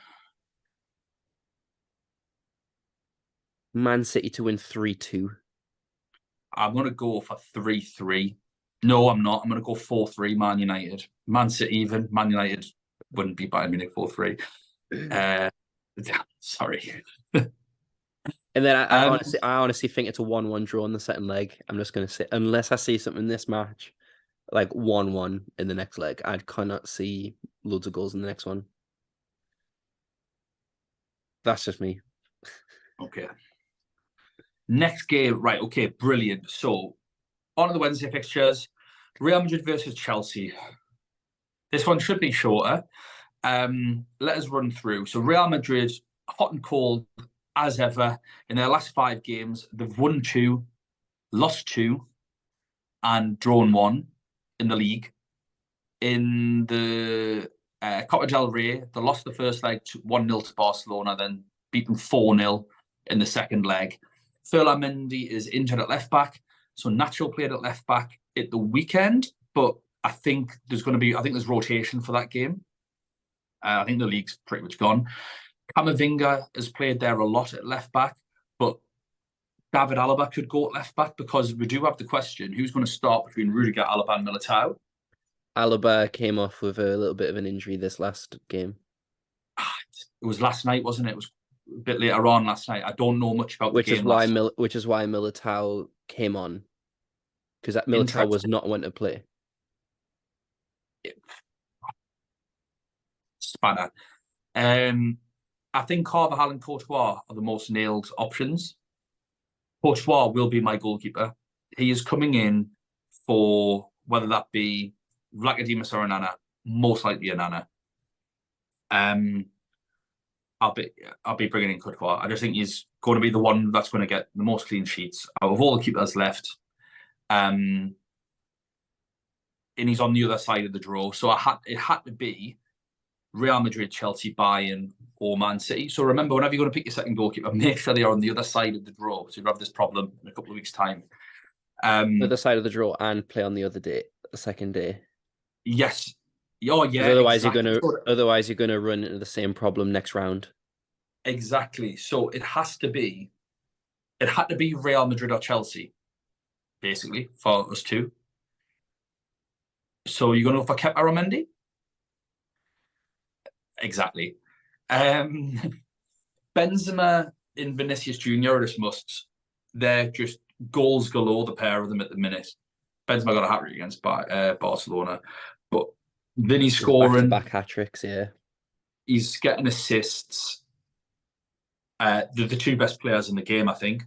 Man City to win 3-2. I'm going to go for 3-3. No, I'm not. I'm going to go 4-3 Man United. Man City even. Man United wouldn't be Bayern Munich 4-3. Sorry. And then I honestly think it's a 1-1 draw in the second leg. I'm just going to say, unless I see something in this match, like 1-1 in the next leg, I cannot see loads of goals in the next one. That's just me. Okay. Next game, right? Okay, brilliant. So, on the Wednesday fixtures, Real Madrid versus Chelsea. This one should be shorter. Let us run through. So, Real Madrid, hot and cold as ever. In their last 5 games, they've won 2, lost 2, and drawn 1 in the league. In the Copa del Rey, they lost the first leg 1-0 to Barcelona, then beaten 4-0 in the second leg. Ferland Mendy is injured at left back, so Nacho played at left back at the weekend. But I think there's rotation for that game. I think the league's pretty much gone. Camavinga has played there a lot at left back, but David Alaba could go at left back because we do have the question: who's going to start between Rudiger, Alaba, and Militao? Alaba came off with a little bit of an injury this last game. It was last night, wasn't it? It was a bit later on last night. I don't know much about the game. Which is why Militao came on, because that Militao was not one to play. Spanner. I think Carvajal and Courtois are the most nailed options. Courtois will be my goalkeeper. He is coming in for whether that be Vlachodimos or Anana, most likely Anana. I'll be bringing in Courtois. I just think he's going to be the one that's going to get the most clean sheets out of all the keepers left. And he's on the other side of the draw. So it had to be Real Madrid, Chelsea, Bayern, or Man City. So remember, whenever you're going to pick your second goalkeeper, make sure they are on the other side of the draw. So you have this problem in a couple of weeks' time. The other side of the draw and play on the second day. Yes. Oh yeah. Otherwise, exactly. you're gonna run into the same problem next round. Exactly. So it had to be Real Madrid or Chelsea, basically, for us two. So you're going to go for Kepa or Mendy? Exactly. Benzema and Vinicius Junior are just musts. They're just goals galore, the pair of them at the minute. Benzema got a hat trick against Barcelona, but Vinny's scoring. Back hat tricks, yeah. He's getting assists. They're the two best players in the game, I think.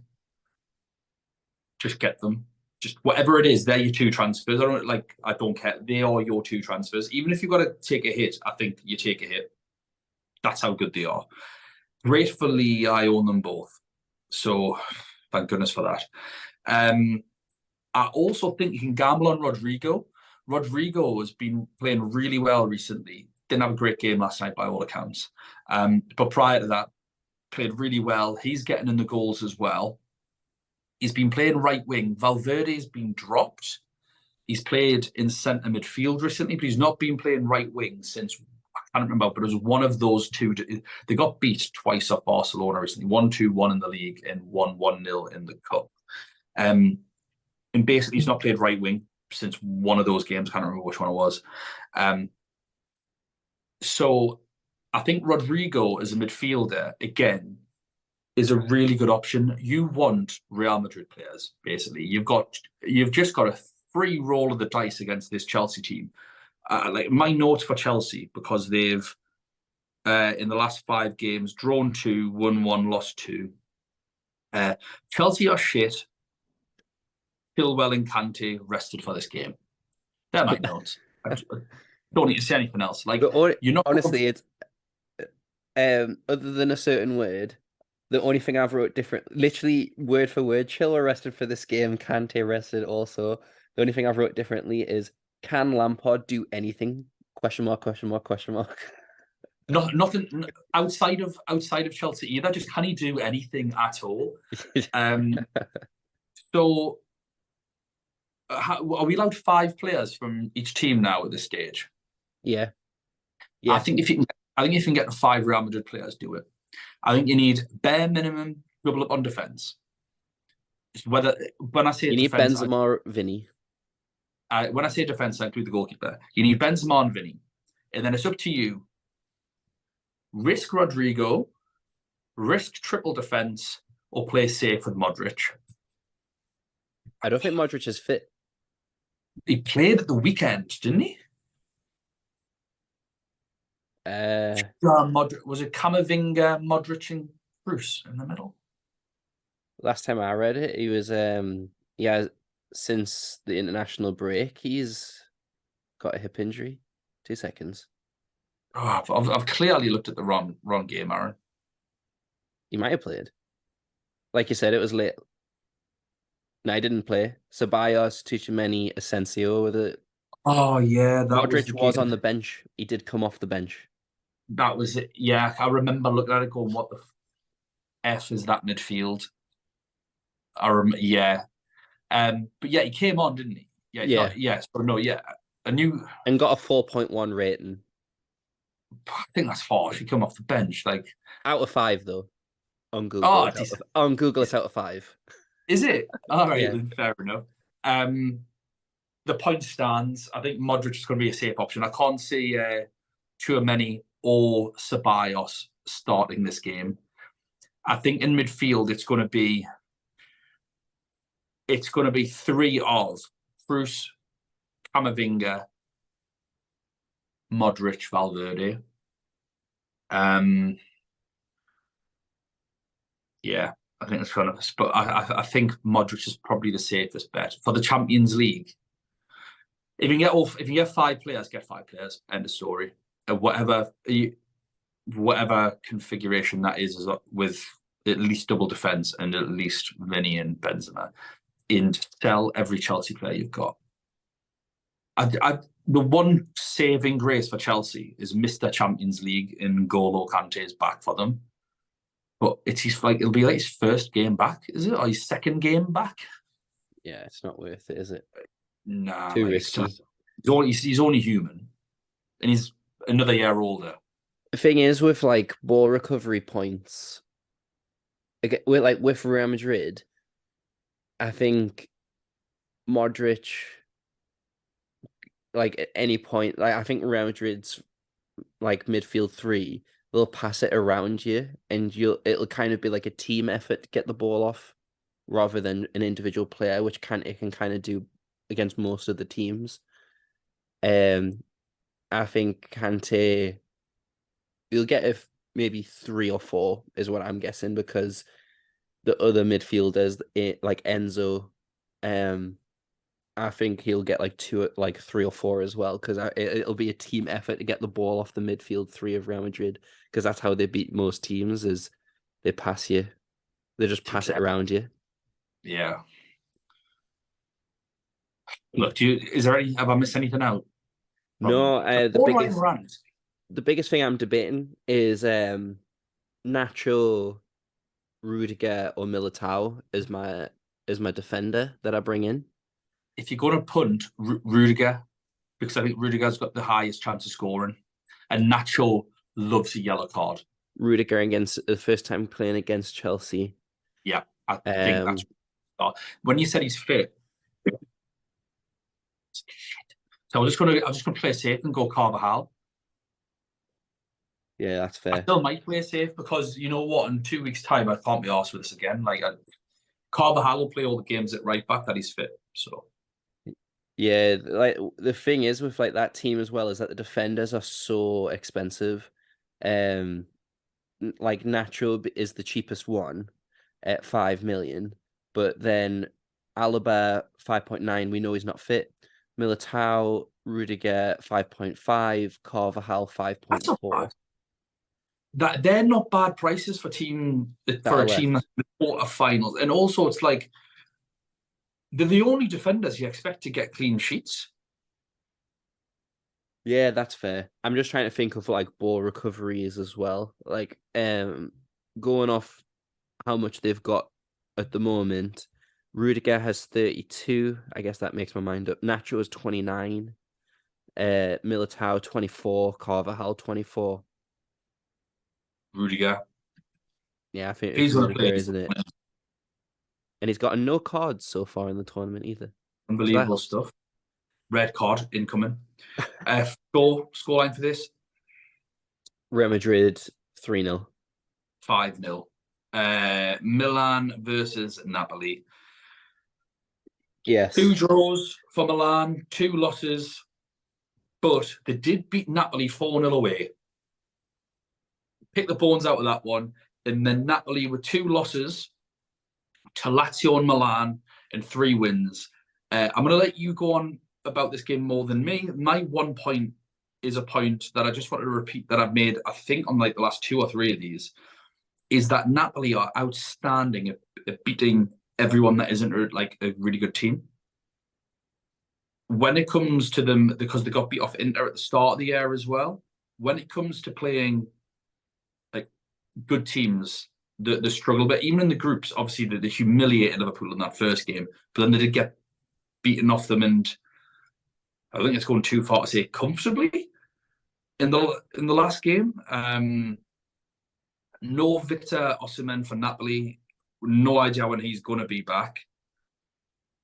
Just get them. Just whatever it is, they're your two transfers. I don't care. They are your two transfers. Even if you've got to take a hit, I think you take a hit. That's how good they are. Gratefully, I own them both. So thank goodness for that. I also think you can gamble on Rodrigo. Rodrigo has been playing really well recently. Didn't have a great game last night by all accounts. But prior to that, played really well. He's getting in the goals as well. He's been playing right wing. Valverde's been dropped. He's played in centre midfield recently, but he's not been playing right wing since, I can't remember, but it was one of those two. They got beat twice off Barcelona recently, 1-2-1 in the league and 1-1-0 in the cup. And basically, he's not played right wing since one of those games. I can't remember which one it was. So I think Rodrigo as a midfielder, again, is a really good option. You want Real Madrid players, basically. You've just got a free roll of the dice against this Chelsea team. Like my notes for Chelsea, because they've in the last 5 games drawn 2, won 1, lost 2. Chelsea are shit. Chilwell and Kante rested for this game. They're my notes. I don't need to say anything else. Like you're not honestly, it's other than a certain word. The only thing I've wrote different, literally word for word, Chilwell rested for this game, Kante rested also. The only thing I've wrote differently is, can Lampard do anything? Question mark, question mark, question mark. Nothing outside of Chelsea either. Just can he do anything at all? So, are we allowed 5 players from each team now at this stage? Yeah. I think if you can get the 5 Real Madrid players, do it. I think you need bare minimum double up on defense. When I say you need defense, Benzema or Vinny. When I say defense, I include the goalkeeper. You need Benzema and Vinny, and then it's up to you. Risk Rodrigo, risk triple defense, or play safe with Modric. I don't think Modric is fit. He played at the weekend, didn't he? Was it Camavinga, Modric, and Bruce in the middle? Last time I read it, he was since the international break, he's got a hip injury. 2 seconds. Oh, I've clearly looked at the wrong game, Aaron. He might have played. Like you said, it was late. No, he didn't play. Ceballos, Tchouaméni, Asensio with it. Oh yeah, Modric was on the bench. He did come off the bench. That was it. Yeah, I remember looking at it going, "What the f is that midfield?" Yeah, but yeah, he came on, didn't he? Yeah. So no, yeah, I knew and got a 4.1 rating. I think that's harsh. He come off the bench, like out of 5 though. On Google, on Google, it's out of 5. Is it? All right, then fair enough. The point stands. I think Modric is going to be a safe option. I can't see Tchouaméni or Ceballos starting this game. I think in midfield it's going to be 3 of Bruce, Camavinga, Modric, Valverde. Yeah, I think that's kind of. But I think Modric is probably the safest bet for the Champions League. If you can get 5 players, get 5 players. End of story. Whatever whatever configuration that is with at least double defense and at least Vinny and Benzema, in to sell every Chelsea player you've got. The one saving grace for Chelsea is Mr. Champions League in N'Golo Kante's back for them. But it'll be like his first game back, is it? Or his second game back? Yeah, it's not worth it, is it? Nah, Too like, risky. He's only human, and he's another year older. The thing is, with like ball recovery points, with Real Madrid, I think Modric, like at any point, like I think Real Madrid's like midfield three, they'll pass it around you, and it'll kind of be like a team effort to get the ball off, rather than an individual player, which it can kind of do against most of the teams. I think Kante, you'll get maybe 3 or 4 is what I'm guessing, because the other midfielders, like Enzo, I think he'll get like 3 or 4 as well, because it'll be a team effort to get the ball off the midfield 3 of Real Madrid, because that's how they beat most teams, is they pass you, they just pass it around you. Yeah. Look, have I missed anything out? No, the biggest thing I'm debating is Nacho, Rudiger, or Militao as my defender that I bring in. If you're going to punt, Rudiger, because I think Rudiger's got the highest chance of scoring, and Nacho loves a yellow card. Rudiger against the first time playing against Chelsea. Yeah, I think that's when you said he's fit. So I'm just gonna play safe and go Carvajal. Yeah, that's fair. I still might play safe, because you know what? In 2 weeks' time, I can't be arsed with this again. Like, Carvajal will play all the games at right back that he's fit. So yeah, like the thing is with like that team as well is that the defenders are so expensive. Like Nacho is the cheapest one at 5 million, but then Alaba 5.9, we know he's not fit. Militao, Rudiger 5.5, Carvajal 5.4. that they're not bad prices for a team that's in the quarterfinals, and also it's like they're the only defenders you expect to get clean sheets. Yeah, that's fair. I'm just trying to think of like ball recoveries as well. Like going off how much they've got at the moment. Rudiger has 32. I guess that makes my mind up. Nacho is 29. Militao 24. Carvajal 24. Rudiger. Yeah, I think it's Rudiger, isn't it? And he's got no cards so far in the tournament either. Unbelievable stuff. Red card incoming. Scoreline for this? Real Madrid 3-0. 5-0. Milan versus Napoli. Yes. 2 draws for Milan, 2 losses, but they did beat Napoli 4-0 away. Pick the bones out of that one. And then Napoli with 2 losses to Lazio and Milan and 3 wins. I'm going to let you go on about this game more than me. My 1 point is a point that I just wanted to repeat that I've made, I think, on like the last 2 or 3 of these, is that Napoli are outstanding at beating everyone that isn't like a really good team. When it comes to them, because they got beat off Inter at the start of the year as well, when it comes to playing like good teams, the struggle. But even in the groups, obviously they humiliated Liverpool in that first game, but then they did get beaten off them, and I think it's going too far to say comfortably in the last game. No Victor Osimhen for Napoli. No idea when he's going to be back.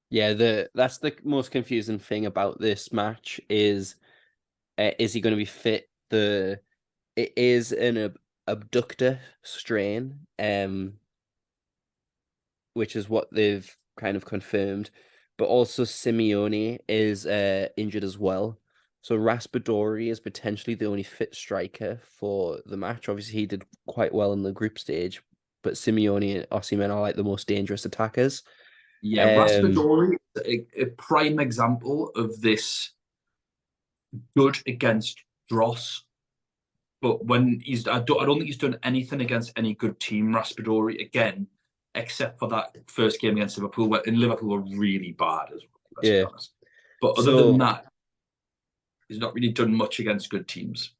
Yeah, that's the most confusing thing about this match is he going to be fit? It is an abductor strain, which is what they've kind of confirmed, but also Simeone is injured as well. So Raspadori is potentially the only fit striker for the match. Obviously, he did quite well in the group stage, but Simeone and Osimhen are like the most dangerous attackers. Yeah, Raspadori is a prime example of this good against dross. But when I don't think he's done anything against any good team, Raspadori, again, except for that first game against Liverpool, and Liverpool were really bad as well, let's be Yeah. honest. But other than So that, he's not really done much against good teams.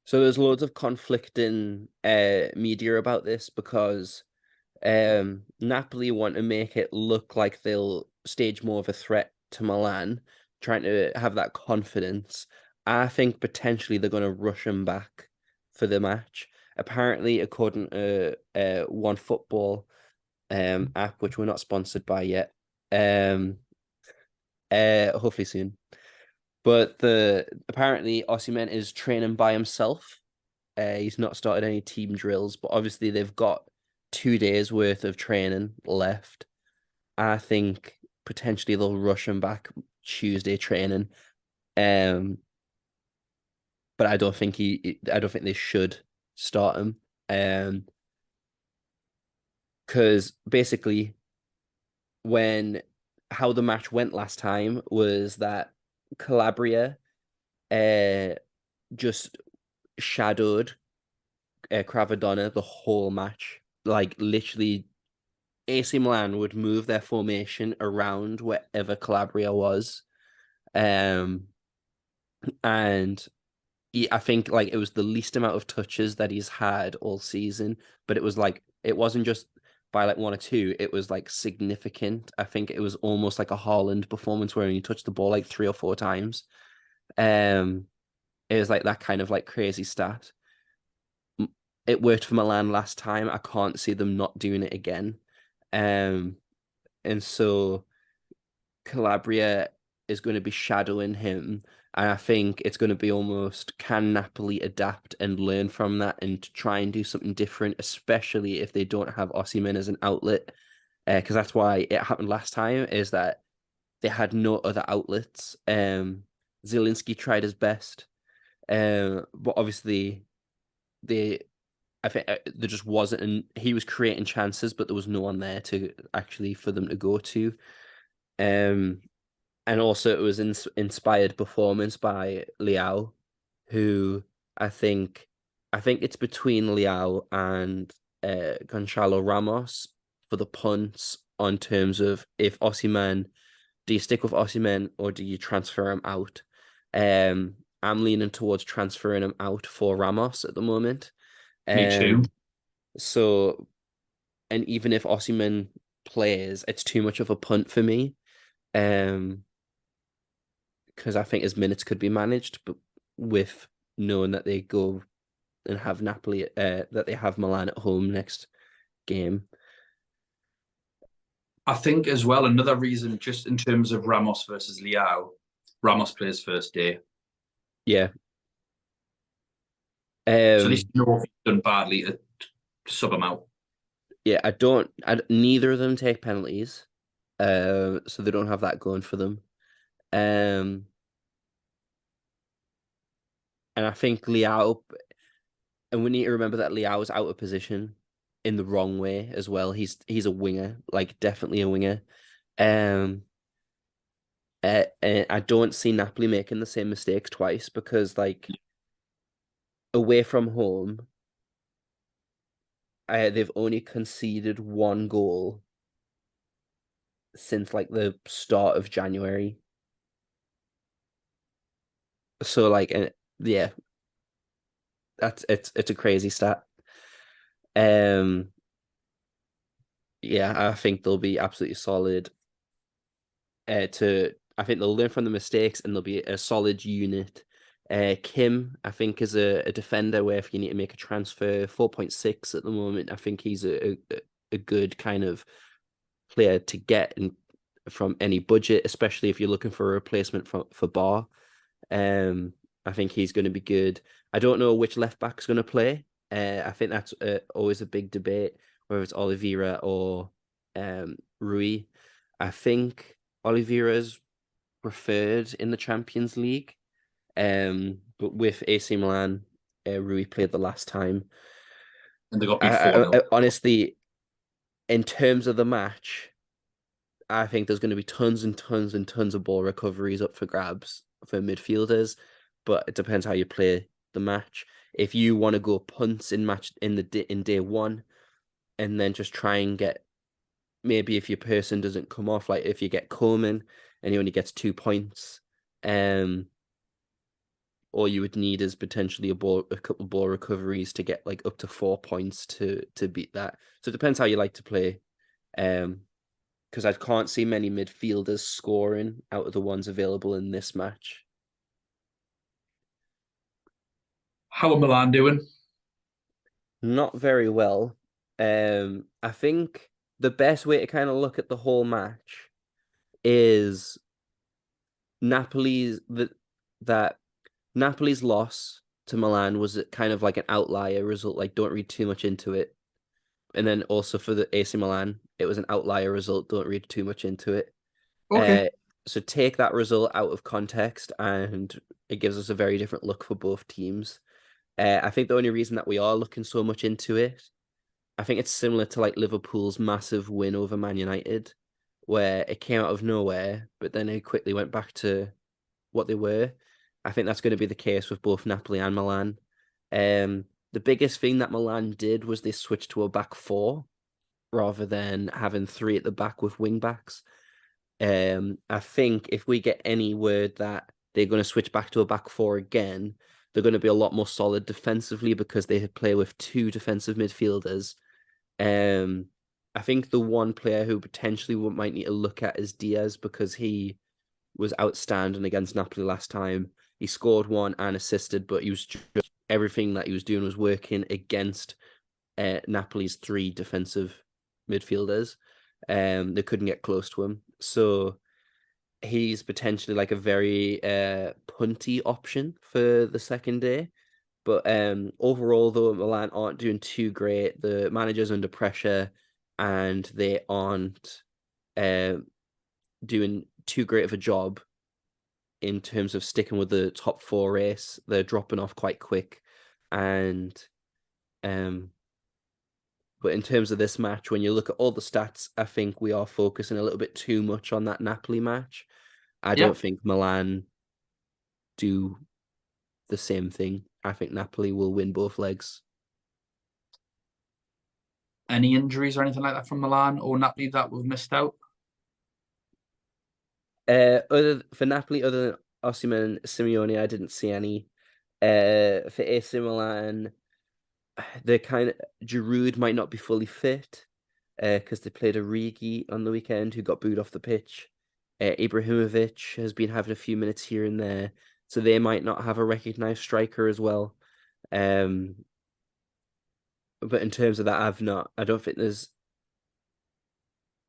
so there's loads of conflicting media about this because Napoli want to make it look like they'll stage more of a threat to Milan, trying to have that confidence. I think potentially they're going to rush him back for the match. Apparently, according to One Football app, which we're not sponsored by yet, um, hopefully soon. But the apparently Osimhen is training by himself. He's not started any team drills, but obviously they've got 2 days worth of training left. I think potentially they'll rush him back Tuesday training. But I don't think I don't think they should start him. Because basically when how the match went last time was that Calabria just shadowed Cravadonna the whole match. Like literally, AC Milan would move their formation around wherever Calabria was, um, and I think like it was the least amount of touches that he's had all season. But it was like it wasn't just by like one or two; it was like significant. I think it was almost like a Haaland performance where he touched the ball like 3 or 4 times. Um, it was like that kind of like crazy stat. It worked for Milan last time. I can't see them not doing it again. Um, and so Calabria is going to be shadowing him. And I think it's going to be almost can Napoli adapt and learn from that and try and do something different, especially if they don't have Osimhen as an outlet. Because that's why it happened last time, is that they had no other outlets. Zielinski tried his best. But obviously they I think there just wasn't, and he was creating chances, but there was no one there to actually for them to go to. Um, and also it was inspired performance by Liao, who I think, I think it's between Liao and Gonçalo Ramos for the punts on terms of if Osimhen, do you stick with Osimhen or do you transfer him out? I'm leaning towards transferring him out for Ramos at the moment. Me too. Um, so, and even if Osimhen plays, it's too much of a punt for me. Um, because I think his minutes could be managed, but with knowing that they go and have Napoli, that they have Milan at home next game. I think as well another reason, just in terms of Ramos versus Liao, Ramos plays first day, Yeah. so at least Um, you know if he's done badly to sub him out. yeah, neither of them take penalties. So they don't have that going for them. Um, and I think Liao, and we need to remember that Liao is out of position in the wrong way as well. He's a winger, like definitely a winger. Um, and I don't see Napoli making the same mistakes twice because like away from home, they've only conceded 1 goal since like the start of January. So like, yeah, it's a crazy stat. Um, yeah, I think they'll be absolutely solid. I think they'll learn from the mistakes and they'll be a solid unit. Kim, I think, is a defender where if you need to make a transfer, 4.6 at the moment. I think he's a good kind of player to get from any budget, especially if you're looking for a replacement for Bar. I think he's going to be good. I don't know which left back's going to play. I think that's always a big debate, whether it's Oliveira or Rui. I think Oliveira's preferred in the Champions League. But with AC Milan, Rui played the last time. And they got beat 4-0. Honestly, in terms of the match, I think there's going to be tons and tons and tons of ball recoveries up for grabs for midfielders, but it depends how you play the match. if you want to go punts in day one, and then just try and get, maybe if your person doesn't come off, like if you get Coleman and he only gets 2 points, all you would need is potentially a couple ball recoveries to get like up to 4 points to beat that. So it depends how you like to play. Because I can't see many midfielders scoring out of the ones available in this match. How are Milan doing? Not very well. I think the best way to kind of look at the whole match is Napoli's loss to Milan was kind of like an outlier result. Like, don't read too much into it. And then also for the AC Milan, it was an outlier result. Don't read too much into it. Okay. So take that result out of context, and it gives us a very different look for both teams. I think the only reason that we are looking so much into it, I think it's similar to like Liverpool's massive win over Man United, where it came out of nowhere, but then it quickly went back to what they were. I think that's going to be the case with both Napoli and Milan. The biggest thing that Milan did was they switched to a back four rather than having 3 at the back with wing backs. I think if we get any word that they're going to switch back to a back four again, they're going to be a lot more solid defensively because they play with 2 defensive midfielders. I think the one player who potentially we might need to look at is Diaz, because he was outstanding against Napoli last time. He scored 1 and assisted, but he was just, everything that he was doing was working against Napoli's 3 defensive midfielders. They couldn't get close to him. So he's potentially like a very punty option for the second day. But overall, though, Milan aren't doing too great. The manager's under pressure, and they aren't doing too great of a job in terms of sticking with the top 4 race. They're dropping off quite quick. And but in terms of this match, when you look at all the stats, I think we are focusing a little bit too much on that Napoli match. I don't think Milan do the same thing. I think Napoli will win both legs. Any injuries or anything like that from Milan or Napoli that we've missed out? For Napoli, other than Osimhen and Simeone, I didn't see any. For AC Milan, Giroud might not be fully fit because they played Origi on the weekend, who got booed off the pitch. Ibrahimovic has been having a few minutes here and there, so they might not have a recognised striker as well. But in terms of that, I don't think there's...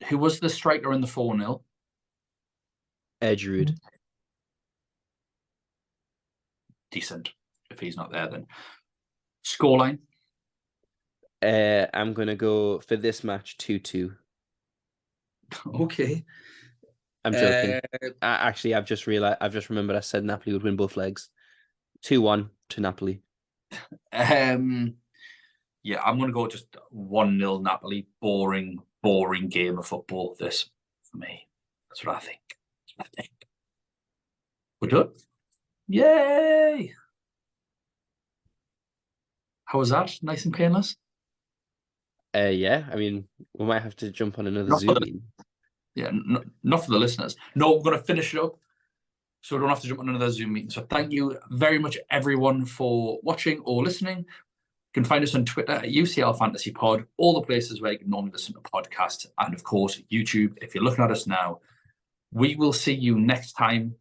Who was the striker in the 4-0? Giroud. Decent. If he's not there, then. Scoreline? I'm going to go for this match 2-2. Okay. I'm joking. Actually, I've just remembered I said Napoli would win both legs. 2-1 to Napoli. Yeah, I'm going to go just 1-0 Napoli. Boring game of football, this, for me. That's what I think. We're done. Yay! How was that? Nice and painless? Yeah, I mean, we might have to jump on another Zoom meeting. Yeah, not for the listeners. No, we're going to finish it up so we don't have to jump on another Zoom meeting. So thank you very much, everyone, for watching or listening. You can find us on Twitter at UCL Fantasy Pod, all the places where you can normally listen to podcasts, and of course, YouTube, if you're looking at us now. We will see you next time.